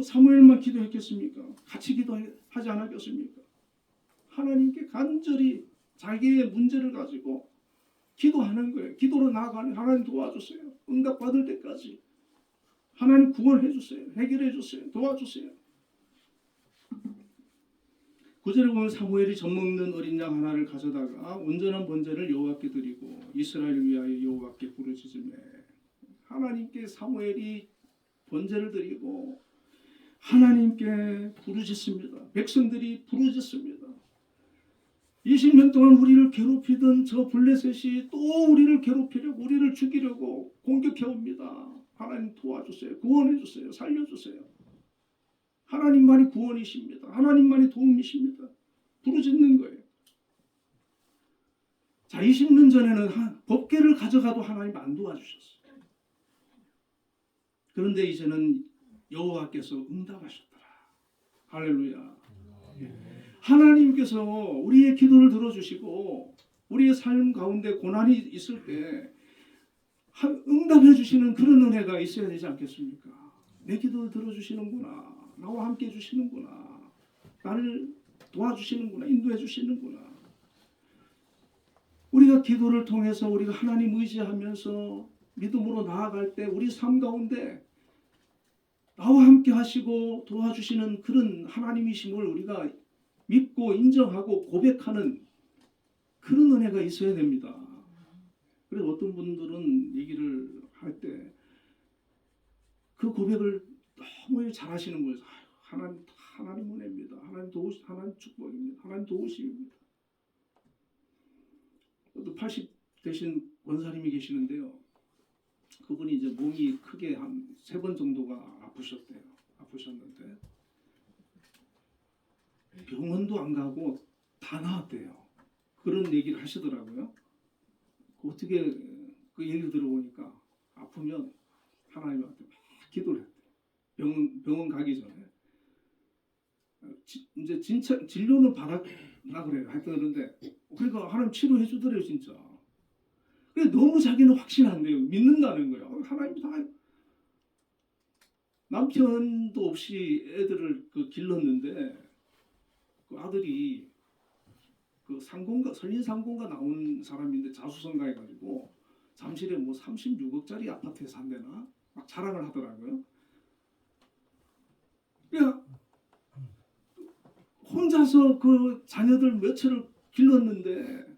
사무엘만 기도했겠습니까? 같이 기도하지 않았겠습니까? 하나님께 간절히 자기의 문제를 가지고 기도하는 거예요. 기도로 나아가는 하나님 도와주세요. 응답 받을 때까지 하나님 구원해 주세요. 해결해 주세요. 도와주세요. 9절에 보면 사무엘이 젖먹는 어린 양 하나를 가져다가 온전한 번제를 여호와께 드리고 이스라엘을 위하여 여호와께 부르짖으매. 하나님께 사무엘이 번제를 드리고 하나님께 부르짖습니다. 백성들이 부르짖습니다. 20년 동안 우리를 괴롭히던 저 블레셋이 또 우리를 괴롭히려고, 우리를 죽이려고 공격해 옵니다. 하나님 도와주세요. 구원해 주세요. 살려주세요. 하나님만이 구원이십니다. 하나님만이 도움이십니다. 부르짖는 거예요. 자, 20년 전에는 법궤를 가져가도 하나님 안 도와주셨어요. 그런데 이제는 여호와께서 응답하셨더라. 할렐루야. 하나님께서 우리의 기도를 들어주시고 우리의 삶 가운데 고난이 있을 때 응답해 주시는 그런 은혜가 있어야 되지 않겠습니까? 내 기도를 들어주시는구나. 나와 함께 해주시는구나. 나를 도와주시는구나. 인도해 주시는구나. 우리가 기도를 통해서 우리가 하나님 의지하면서 믿음으로 나아갈 때 우리 삶 가운데 나와 함께 하시고 도와주시는 그런 하나님이심을 우리가 믿고 인정하고 고백하는 그런 은혜가 있어야 됩니다. 그래서 어떤 분들은 얘기를 할 때 그 고백을 너무 잘 하시는 거예요. 하나님 은혜입니다. 하나님 축복입니다. 하나님 도우심입니다. 또 80 되신 권사님이 계시는데요. 그분이 이제 몸이 크게 한 3번 정도가 아프셨는데 병원도 안 가고 다 나았대요. 그런 얘기를 하시더라고요. 어떻게 그 얘기를 들어보니까 아프면 하나님한테 막 기도를 했대요. 병원 가기 전에 이제 진짜 진료는 받았나 그래요. 하여튼 그런데 그러니까 하나님 치료해 주더래요 진짜. 근데 너무 자기는 확신한대요. 믿는다는 거예요. 하나님 다 남편도 없이 애들을 길렀는데 그 아들이 그 상공가 설린상공가 나온 사람인데 자수성가 해가지고 잠실에 뭐 36억짜리 아파트에 산대나 막 자랑을 하더라고요. 그냥 혼자서 그 자녀들 몇째를 길렀는데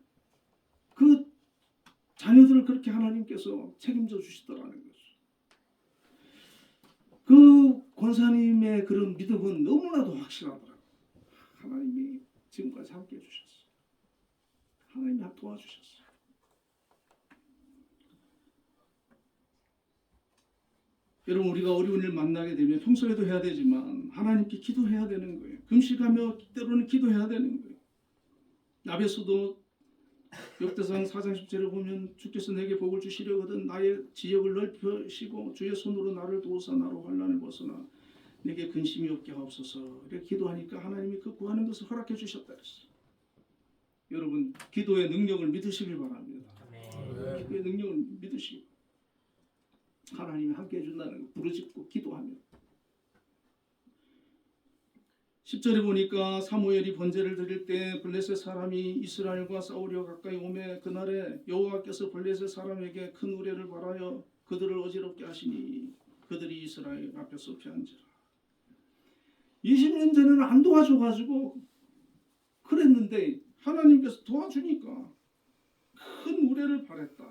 그 자녀들을 그렇게 하나님께서 책임져 주시더라는 거죠. 그 권사님의 그런 믿음은 너무나도 확실하더라고요. 하나님이 지금까지 함께 해주셨어요. 하나님이 도와주셨어요. 여러분 우리가 어려운 일 만나게 되면 평소에도 해야 되지만 하나님께 기도해야 되는 거예요. 금식하며 때로는 기도해야 되는 거예요. 나베소도 역대상 4장 10절에 보면 주께서 내게 복을 주시려거든 나의 지역을 넓히시고 주의 손으로 나를 도우사 나로 환난을 벗어나 내게 근심이 없게 하옵소서. 이렇게 기도하니까 하나님이 그 구하는 것을 허락해 주셨다 그랬어요. 여러분 기도의 능력을 믿으시길 바랍니다. 기도의 능력을 믿으시고 하나님이 함께 해준다는 거 부르짖고 기도하며 10절에 보니까 사무엘이 번제를 드릴 때 블레셋 사람이 이스라엘과 싸우려 가까이 오매 그날에 여호와께서 블레셋 사람에게 큰 우레를 발하여 그들을 어지럽게 하시니 그들이 이스라엘 앞에서 피한지라. 20년 전에는 안 도와줘가지고 그랬는데 하나님께서 도와주니까 큰 우레를 발했다.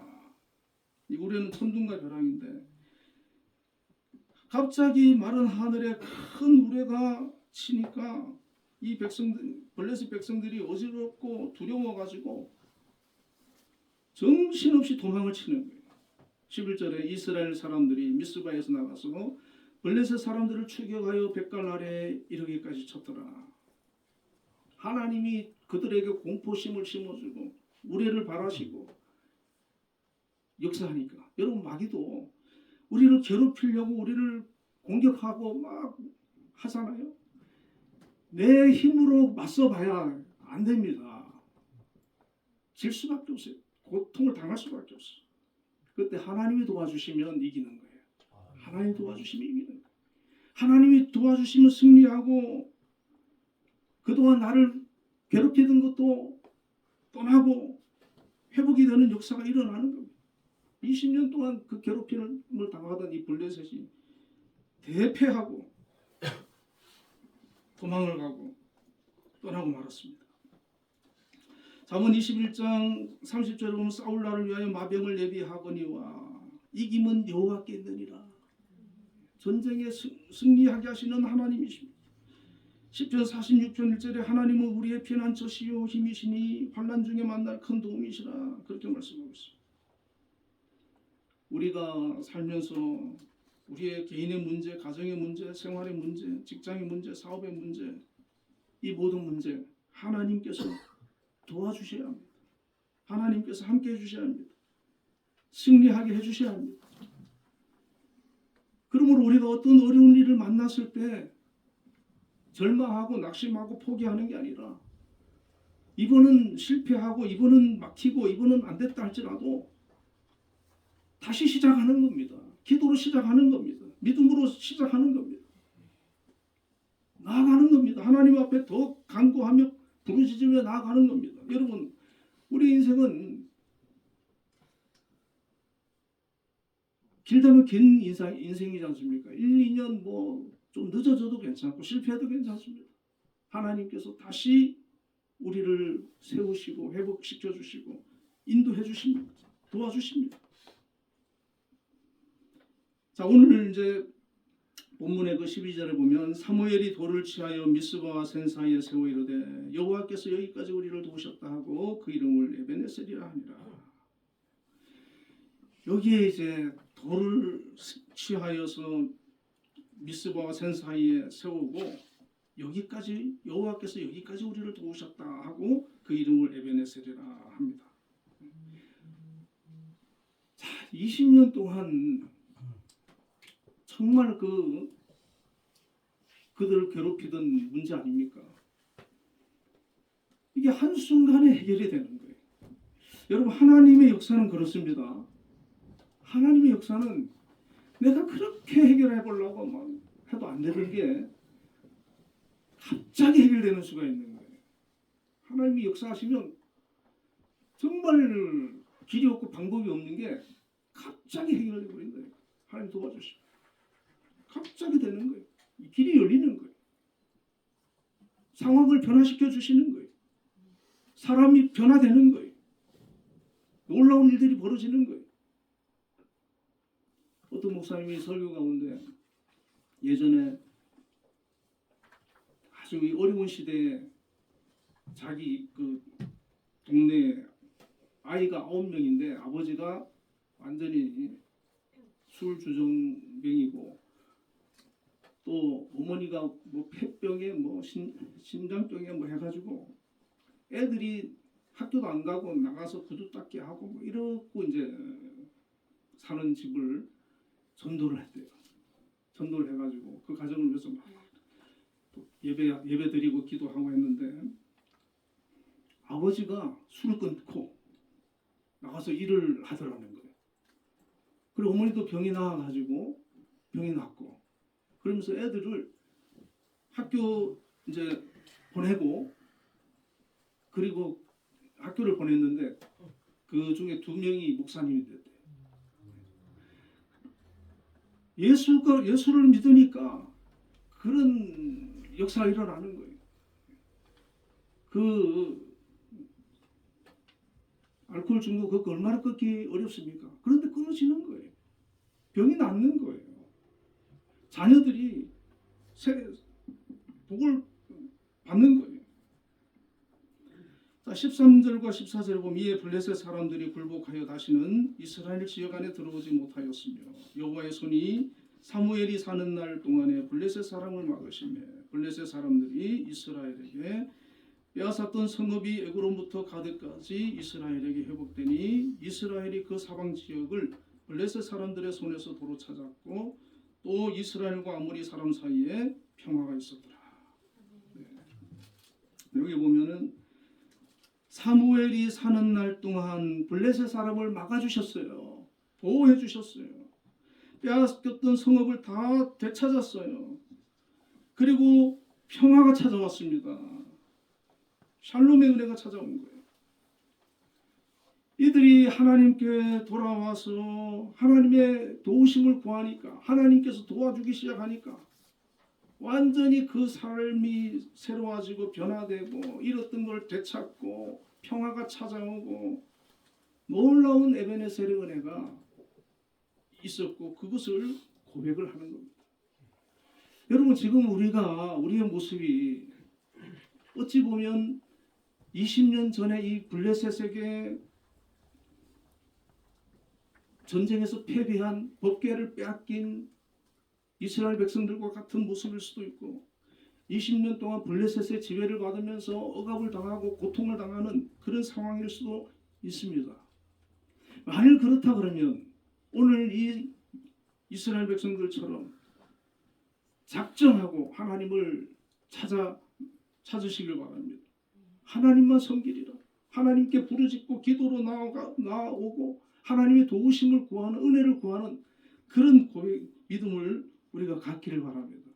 이 우레는 천둥과 벼랑인데 갑자기 마른 하늘에 큰 우레가 치니까 이 백성들 블레셋 백성들이 어지럽고 두려워가지고 정신없이 도망을 치는 거예요. 11절에 이스라엘 사람들이 미스바에서 나가서 블레셋 사람들을 추격하여 뱃갈 아래에 이르기까지 쳤더라. 하나님이 그들에게 공포심을 심어주고 우레를 발하시고 역사하니까 여러분 마귀도 우리를 괴롭히려고 우리를 공격하고 막 하잖아요. 내 힘으로 맞서봐야 안 됩니다. 질 수밖에 없어요. 고통을 당할 수밖에 없어요. 그때 하나님이 도와주시면 이기는 거예요. 하나님이 도와주시면 이기는 거예요. 하나님이 도와주시면 승리하고 그동안 나를 괴롭히던 것도 떠나고 회복이 되는 역사가 일어나는 겁니다. 20년 동안 그 괴롭힘을 당하던 이 블레셋이 대패하고 도망을 가고 떠나고 말았습니다. 잠언 21장 30절에 보면 싸울 날을 위하여 마병을 예비하거니와 이김은 여호와께 있느니라. 전쟁에 승리하게 하시는 하나님이십니다. 10편 46편 1절에 하나님은 우리의 피난처시요 힘이시니 환난 중에 만날 큰 도움이시라. 그렇게 말씀하고 있습니다. 우리가 살면서 우리의 개인의 문제, 가정의 문제, 생활의 문제, 직장의 문제, 사업의 문제, 이 모든 문제 하나님께서 도와주셔야 합니다. 하나님께서 함께 해주셔야 합니다. 승리하게 해주셔야 합니다. 그러므로 우리가 어떤 어려운 일을 만났을 때 절망하고 낙심하고 포기하는 게 아니라 이번은 실패하고 이번은 막히고 이번은 안 됐다 할지라도 다시 시작하는 겁니다. 기도로 시작하는 겁니다. 믿음으로 시작하는 겁니다. 나아가는 겁니다. 하나님 앞에 더 간구하며 부르짖으며 나아가는 겁니다. 여러분 우리 인생은 길다면 긴 인생이지 않습니까? 1, 2년 뭐 좀 늦어져도 괜찮고 실패해도 괜찮습니다. 하나님께서 다시 우리를 세우시고 회복시켜 주시고 인도해 주십니다. 도와주십니다. 자, 오늘 이제 본문의 그 12절을 보면 사무엘이 돌을 취하여 미스바와 센 사이에 세워 이르되 여호와께서 여기까지 우리를 도우셨다 하고 그 이름을 에베네셀이라 하니라. 여기에 이제 돌을 취하여서 미스바와 센 사이에 세우고 여기까지 여호와께서 여기까지 우리를 도우셨다 하고 그 이름을 에베네셀이라 합니다. 자, 20년 동안 정말 그 그들을 괴롭히던 문제 아닙니까? 이게 한순간에 해결이 되는 거예요. 여러분, 하나님의 역사는 그렇습니다. 하나님의 역사는 내가 그렇게 해결해 보려고 막 해도 안 되는 게 갑자기 해결되는 수가 있는 거예요. 하나님이 역사하시면 정말 길이 없고 방법이 없는 게 갑자기 해결돼 버린 거예요. 하나님 도와주시고 갑자기 되는 거예요. 길이 열리는 거예요. 상황을 변화시켜 주시는 거예요. 사람이 변화되는 거예요. 놀라운 일들이 벌어지는 거예요. 어떤 목사님이 설교 가운데 예전에 아주 어려운 시대에 자기 그 동네에 아이가 9명인데 아버지가 완전히 술주정뱅이고 또 어머니가 뭐 폐병에 뭐 심장병에 뭐 해가지고 애들이 학교도 안 가고 나가서 구두 닦기 하고 뭐 이러고 이제 사는 집을 전도를 했대요. 전도를 해가지고 그 가정을 위해서 막 예배 드리고 기도하고 했는데 아버지가 술을 끊고 나가서 일을 하더라는 거예요. 그리고 어머니도 병이 나와가지고 병이 났고 그러면서 애들을 학교 이제 보내고 그리고 학교를 보냈는데 그 중에 2명이 목사님이 됐대요. 예수를 믿으니까 그런 역사가 일어나는 거예요. 그 알코올 중독 그거 얼마나 끊기 어렵습니까? 그런데 끊어지는 거예요. 병이 낫는 거예요. 자녀들이 복을 받는 거예요. 자, 13절과 14절에 보면 이에 블레셋 사람들이 굴복하여 다시는 이스라엘 지역 안에 들어오지 못하였으며 여호와의 손이 사무엘이 사는 날 동안에 블레셋 사람을 막으시며 블레셋 사람들이 이스라엘에게 빼앗았던 성읍이 에그론부터 가드까지 이스라엘에게 회복되니 이스라엘이 그 사방 지역을 블레셋 사람들의 손에서 도로 찾았고 또 이스라엘과 아모리 사람 사이에 평화가 있었더라. 네. 여기 보면은 사무엘이 사는 날 동안 블레셋 사람을 막아주셨어요. 보호해 주셨어요. 빼앗겼던 성읍을 다 되찾았어요. 그리고 평화가 찾아왔습니다. 샬롬의 은혜가 찾아온 거예요. 이들이 하나님께 돌아와서 하나님의 도우심을 구하니까 하나님께서 도와주기 시작하니까 완전히 그 삶이 새로워지고 변화되고 잃었던 걸 되찾고 평화가 찾아오고 놀라운 에베네셀의 은혜가 있었고 그것을 고백을 하는 겁니다. 여러분 지금 우리의 모습이 어찌 보면 20년 전에 이 블레셋에게 전쟁에서 패배한 법궤를 빼앗긴 이스라엘 백성들과 같은 모습일 수도 있고 20년 동안 블레셋의 지배를 받으면서 억압을 당하고 고통을 당하는 그런 상황일 수도 있습니다. 만일 그렇다 그러면 오늘 이 이스라엘 백성들처럼 작정하고 하나님을 찾으시길 바랍니다. 하나님만 섬기리라. 하나님께 부르짖고 기도로 나아오고 하나님의 도우심을 구하는 은혜를 구하는 그런 믿음을 우리가 갖기를 바랍니다.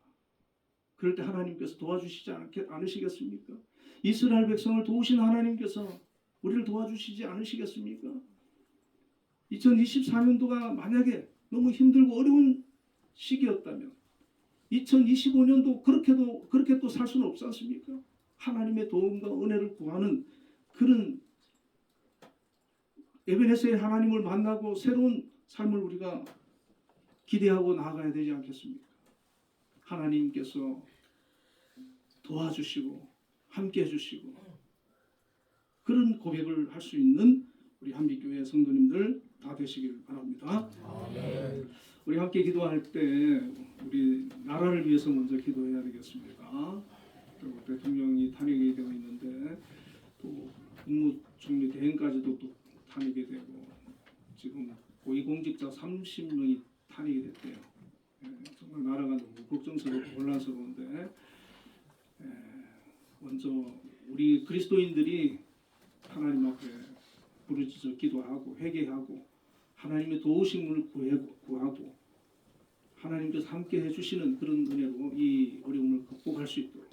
그럴 때 하나님께서 도와주시지 않으시겠습니까? 이스라엘 백성을 도우신 하나님께서 우리를 도와주시지 않으시겠습니까? 2024년도가 만약에 너무 힘들고 어려운 시기였다면 2025년도 그렇게 또 살 수는 없지 않습니까? 하나님의 도움과 은혜를 구하는 그런 에베네셀의 하나님을 만나고 새로운 삶을 우리가 기대하고 나아가야 되지 않겠습니까? 하나님께서 도와주시고 함께 해주시고 그런 고백을 할 수 있는 우리 한빛교회 성도님들 다 되시길 바랍니다. 우리 함께 기도할 때 우리 나라를 위해서 먼저 기도해야 되겠습니다. 그리고 대통령이 탄핵이 되어 있는데 또 국무총리 대행까지도 또 탄핵이 되고 지금 고위공직자 30명이 탄핵이 됐대요. 정말 나라가 너무 걱정스럽고 혼란스러운데 먼저 우리 그리스도인들이 하나님 앞에 부르짖어 기도하고 회개하고 하나님의 도우심을 구하고 하나님께서 함께 해주시는 그런 은혜로 이 어려움을 극복할 수 있도록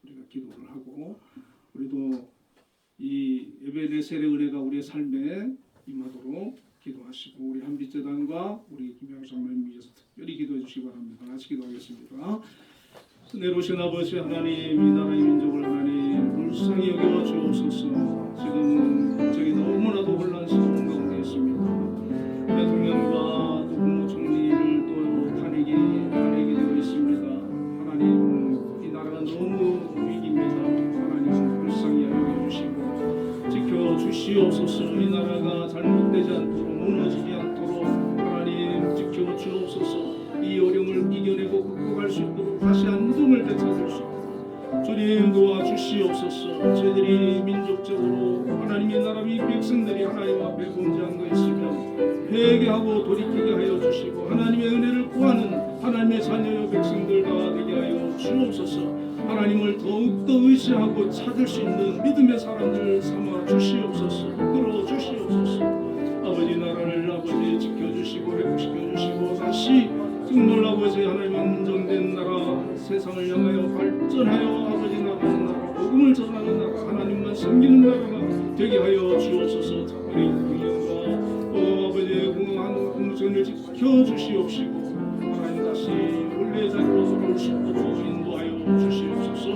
우리가 기도를 하고 우리도 이 에베네셀의 은혜가 우리의 삶에 임하도록 기도하시고 우리 한빛재단과 우리 김양수 장로님 위해서 특별히 기도해 주시기 바랍니다. 같이 기도하겠습니다. 내로신 아버지 하나님, 이 나라의 민족을 하나님 불쌍히 여겨 주옵소서. 지금 저기 너무나도 혼란스러운 가운데 있습니다. 대통령과 또 국무총리를 또 탄핵이 되어 있습니다. 하나님, 이 나라가 너무 위기입니다. 하나님 불쌍히 여겨 주시고 지켜 주시옵소서. 이 나라가 잘못되지 않도록 무너지지 않도록 하나님 지켜 주옵소서. 이 어려움을 이겨내고 극복할 수 있도록 다시 안정을 되찾을 수 있도록 주님 도와주시옵소서. 저희들이 민족적으로 하나님의 나라 위 백성들이 하나님 앞에 범죄한 거 있으면 회개하고 돌이키게 하여 주시고 하나님의 은혜를 구하는 하나님의 자녀여 백성들과 되게 하여 주옵소서. 하나님을 더욱더 의지하고 찾을 수 있는 믿음의 사람들 삼아 주시옵소서. 끌어 주시옵소서. 아버지 나라를 아버지 지켜주시고 회복시켜주시고 다시 정말 아버지 하나님 안정된 나라 세상을 향하여 발전하여 아버지 나라 복음을 전하는 나라 하나님만 섬기는 나라가 되게 하여 주옵소서. 특별히 국민과 아버지의 공한 공전을 지켜주시옵시고 하나님 다시 원래의 자리로 돌아올 수 있도록 인도하여 주시옵소서.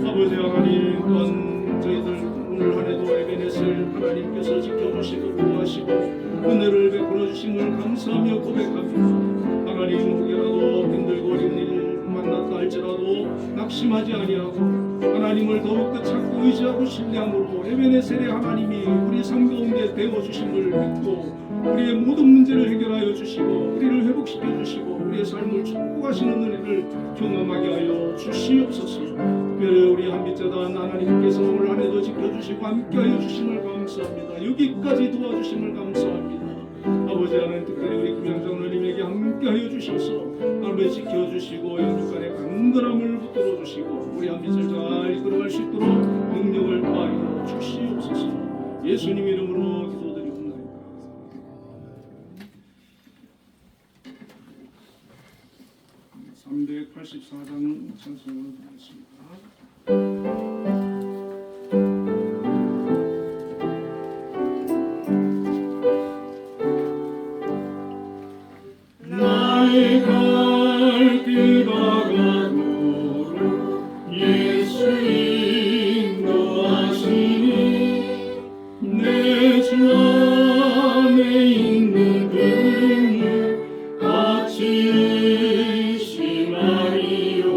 아버지 하나님 또한 저희들 오늘 한해도 에베네셀 하나님께서 지켜주시고 보호하시고 은혜를 베풀어 주심을 감사하며 고백합니다. 하나님 혹여라도 힘들고 어려운 일을 만났다 할지라도 낙심하지 아니하고 하나님을 더욱더 찾고 의지하고 신뢰함으로 에베네셀의 하나님이 우리 삶 가운데 되어주심을 믿고 우리의 모든 문제를 해결하여 주시고 우리를 회복시켜 주시고 우리의 삶을 축복하시는 은혜를 경험하게 하여 주시옵소서. 특별히 우리 한빛재단 하나님께서 오늘 한해도 지켜주시고 함께하여 주심을 감사합니다. 여기까지 도와주심을 감사합니다. 아버지 하나님 특별히 우리 김양장로님에게 함께하여 주셔서 아버지 지켜주시고 영육간의 강건함을 붙들어 주시고 우리 한빛을 잘 이끌어갈 수 있도록 능력을 더하여 주시옵소서. 예수님 이름으로 기도드리옵나이다. 384장 찬송을 드리겠습니다. 나의 갈 길 가가도록 예수 인도하시니 내 주 안에 있는 그를 어찌 의심하리요.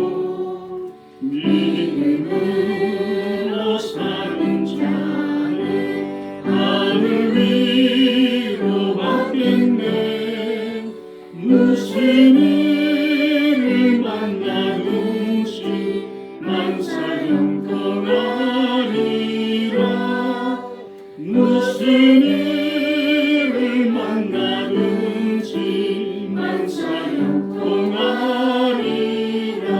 믿음으로 사는 자는 하늘 위로 받겠네. 무슨 일을 만나든지 만사형 떠나리라. 무슨 일을 만나든지 만사형 떠나리라.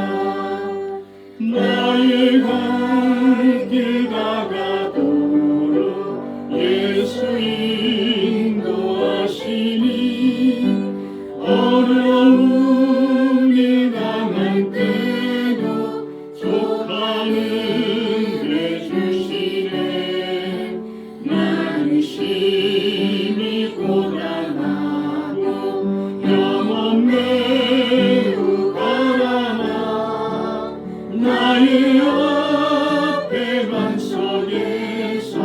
나의 갈 길 가가도록 예수 인도하시니 어려움이 당할 때도 족하는 해주시네. 나는 심히 고단하고 영혼 매우 가라나 나의 앞에 반석에서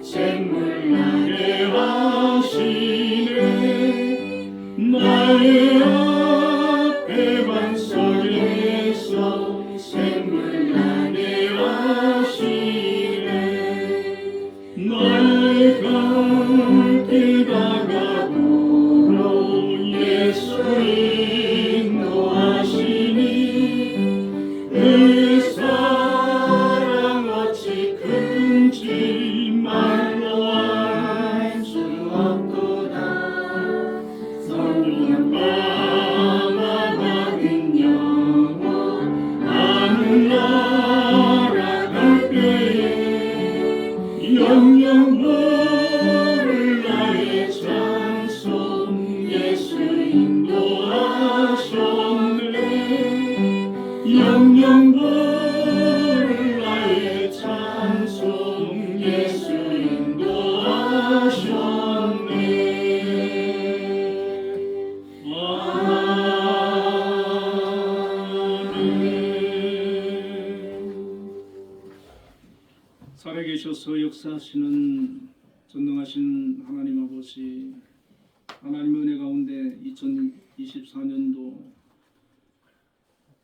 샘물 나게 하시네. 나의 앞에 반석에서 샘물 나게 하시네. 나의 갈 길 가가도록 예수 인도하시니 그 사랑 어찌 큰지 말로 알 수 없도다. 성령 밤마다 날아갈 때에 영영 부를 나의 찬송 예수 인도하셨네 영영 부를 나의 찬송 예수 인도하셨네 살아계셔서 역사하시는 전능하신 하나님 아버지, 하나님의 은혜 가운데 2024년도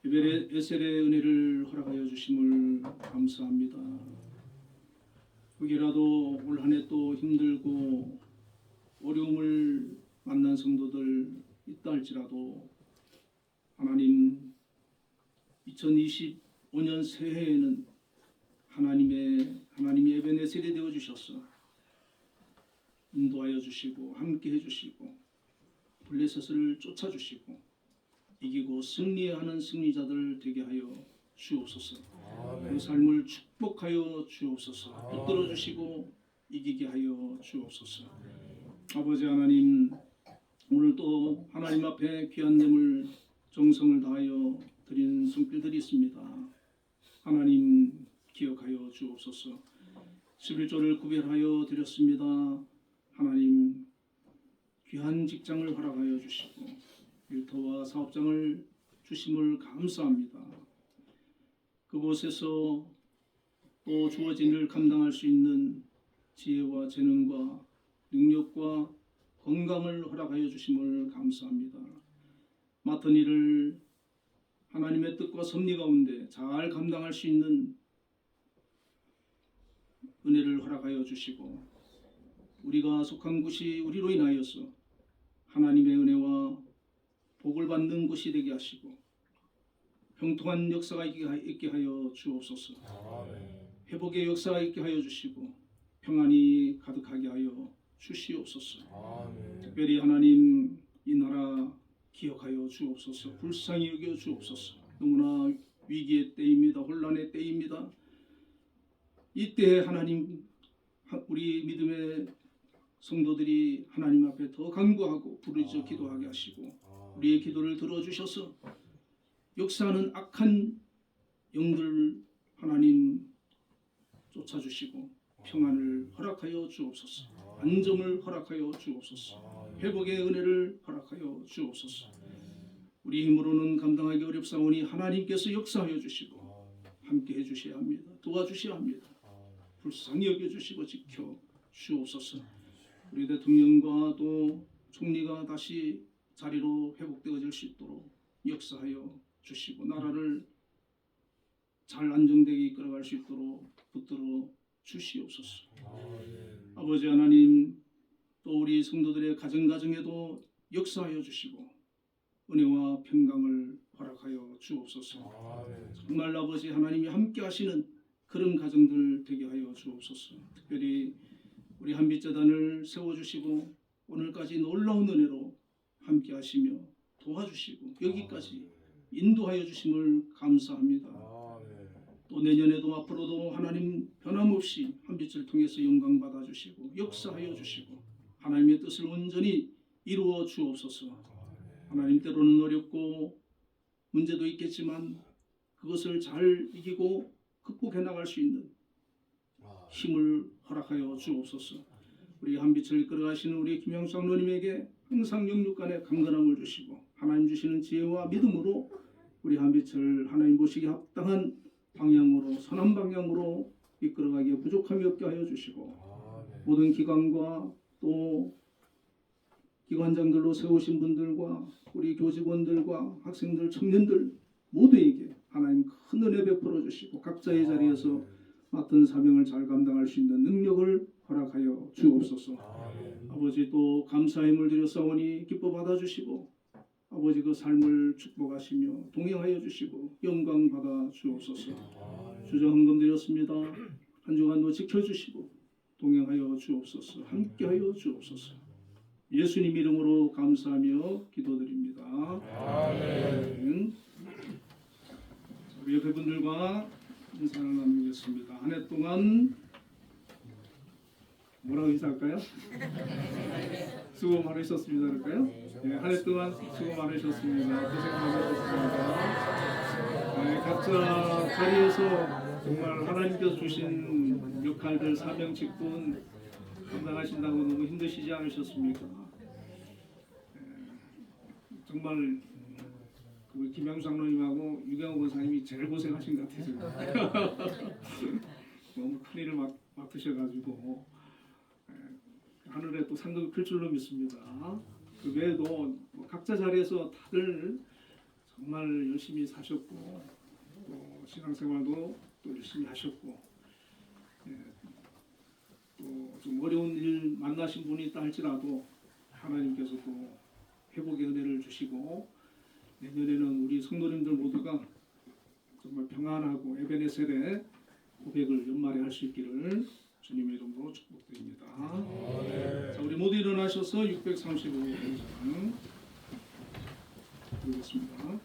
에벨의 은혜를 허락하여 주심을 감사합니다. 혹이라도 올 한 해 또 힘들고 어려움을 만난 성도들 있다 할지라도 하나님 2025년 새해에는 하나님이 에베네셀이 되어 주셔서 인도하여 주시고 함께 해주시고 블레셋을 쫓아주시고 이기고 승리하는 승리자들 되게 하여 주옵소서. 그 삶을 축복하여 주옵소서. 붙들어 주시고 이기게 하여 주옵소서. 아버지 하나님, 오늘 또 하나님 앞에 귀한 예물 정성을 다하여 드린 손길들이 있습니다. 하나님 기억하여 주옵소서. 11조를 구별하여 드렸습니다. 하나님 귀한 직장을 허락하여 주시고 일터와 사업장을 주심을 감사합니다. 그곳에서 또 주어진 일을 감당할 수 있는 지혜와 재능과 능력과 건강을 허락하여 주심을 감사합니다. 맡은 일을 하나님의 뜻과 섭리 가운데 잘 감당할 수 있는 은혜를 허락하여 주시고 우리가 속한 곳이 우리로 인하여서 하나님의 은혜와 복을 받는 곳이 되게 하시고 형통한 역사가 있게 하여 주옵소서. 회복의 역사가 있게 하여 주시고 평안이 가득하게 하여 주시옵소서. 특별히 하나님 이 나라 기억하여 주옵소서. 불쌍히 여겨 주옵소서. 너무나 위기의 때입니다. 혼란의 때입니다. 이때 하나님 우리 믿음의 성도들이 하나님 앞에 더 간구하고 부르짖어 기도하게 하시고 우리의 기도를 들어주셔서 역사하는 악한 영들 하나님 쫓아주시고 평안을 허락하여 주옵소서. 안정을 허락하여 주옵소서. 회복의 은혜를 허락하여 주옵소서. 우리 힘으로는 감당하기 어렵사오니 하나님께서 역사하여 주시고 함께 해주셔야 합니다. 도와주셔야 합니다. 불쌍히 여겨주시고 지켜 주옵소서. 우리 대통령과 또 총리가 다시 자리로 회복되어질 수 있도록 역사하여 주시고 나라를 잘 안정되게 이끌어갈 수 있도록 붙들어 주시옵소서. 아버지 하나님, 또 우리 성도들의 가정에도 역사하여 주시고 은혜와 평강을 허락하여 주옵소서. 정말 아버지 하나님이 함께 하시는 그런 가정들 되게 하여 주옵소서. 특별히 우리 한빛재단을 세워주시고 오늘까지 놀라운 은혜로 함께 하시며 도와주시고 여기까지 인도하여 주심을 감사합니다. 또 내년에도 앞으로도 하나님 변함없이 한빛을 통해서 영광 받아주시고 역사하여 주시고 하나님의 뜻을 온전히 이루어 주옵소서. 하나님 때로는 어렵고 문제도 있겠지만 그것을 잘 이기고 극복해 나갈 수 있는 힘을 허락하여 주옵소서. 우리 한빛을 이끌어가시는 우리 김영수 장로님에게 항상 영육간의 강건함을 주시고 하나님 주시는 지혜와 믿음으로 우리 한빛을 하나님 보시기에 합당한 방향으로 선한 방향으로 이끌어가기에 부족함이 없게 하여 주시고 모든 기관과 또 기관장들로 세우신 분들과 우리 교직원들과 학생들, 청년들 모두에게 하나님 큰 은혜 베풀어 주시고 각자의 자리에서 맡은 사명을 잘 감당할 수 있는 능력을 허락하여 주옵소서. 아버지 또 감사의 힘을 드렸사오니 기뻐 받아주시고 아버지 그 삶을 축복하시며 동행하여 주시고 영광 받아 주옵소서. 주저 헌금 드렸습니다. 한 주간도 지켜주시고 동행하여 주옵소서. 함께하여 주옵소서. 예수님 이름으로 감사하며 기도드립니다. 아멘. 우리 옆에 분들과 인사를 나누겠습니다. 한 해 동안 뭐라고 인사할까요? 수고 많으셨습니다. 그럴까요? 네, 한 해 동안 수고 많으셨습니다. 고생 많으셨습니다. 네, 각자 자리에서 정말 하나님께서 주신 역할들, 사명, 직분 감당하신다고 너무 힘드시지 않으셨습니까? 정말 그 김양수 장로님하고 유경호 권사님이 제일 고생하신 것 같아요. 너무 큰 일을 맡으셔가지고 하늘에 또 상급을 필 줄로 믿습니다. 그 외에도 뭐 각자 자리에서 다들 정말 열심히 사셨고 또 신앙생활도 또 열심히 하셨고 또 좀 어려운 일 만나신 분이 있다 할지라도 하나님께서 또 회복의 은혜를 주시고 내년에는 우리 성도님들 모두가 정말 평안하고 에베네셀의 고백을 연말에 할 수 있기를 주님의 이름으로 축복드립니다. 자, 우리 모두 일어나셔서 635장 드리겠습니다.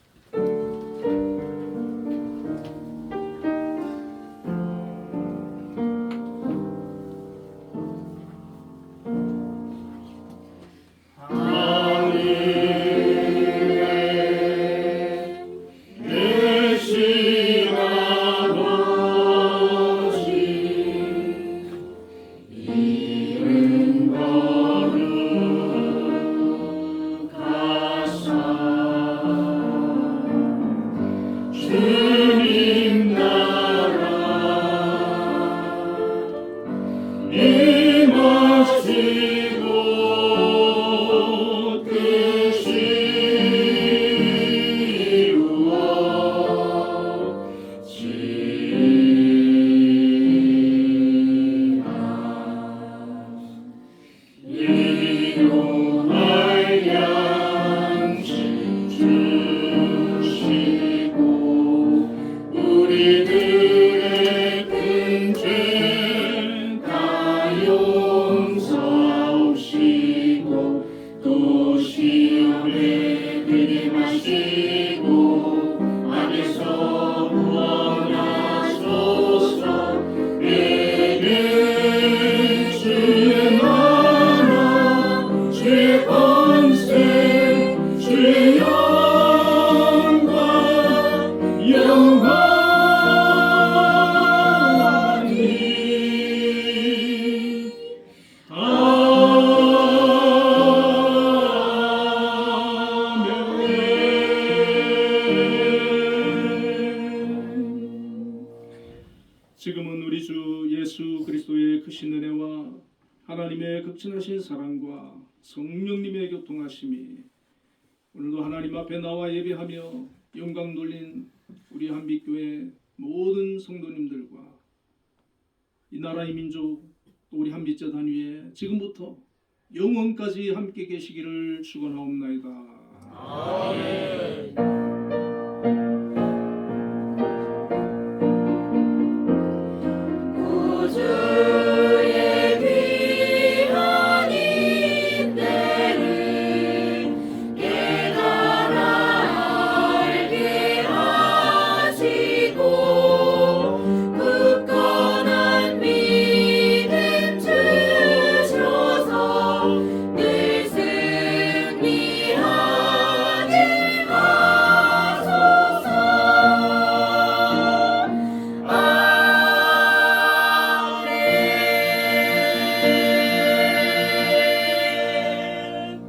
지금은 우리 주 예수 그리스도의 크신 은혜와 하나님의 극진하신 사랑과 성령님의 교통하심이 오늘도 하나님 앞에 나와 예배하며 영광 돌린 우리 한빛교회 모든 성도님들과 이 나라의 민족 또 우리 한빛재 단위에 지금부터 영원까지 함께 계시기를 축원하옵나이다. 아멘.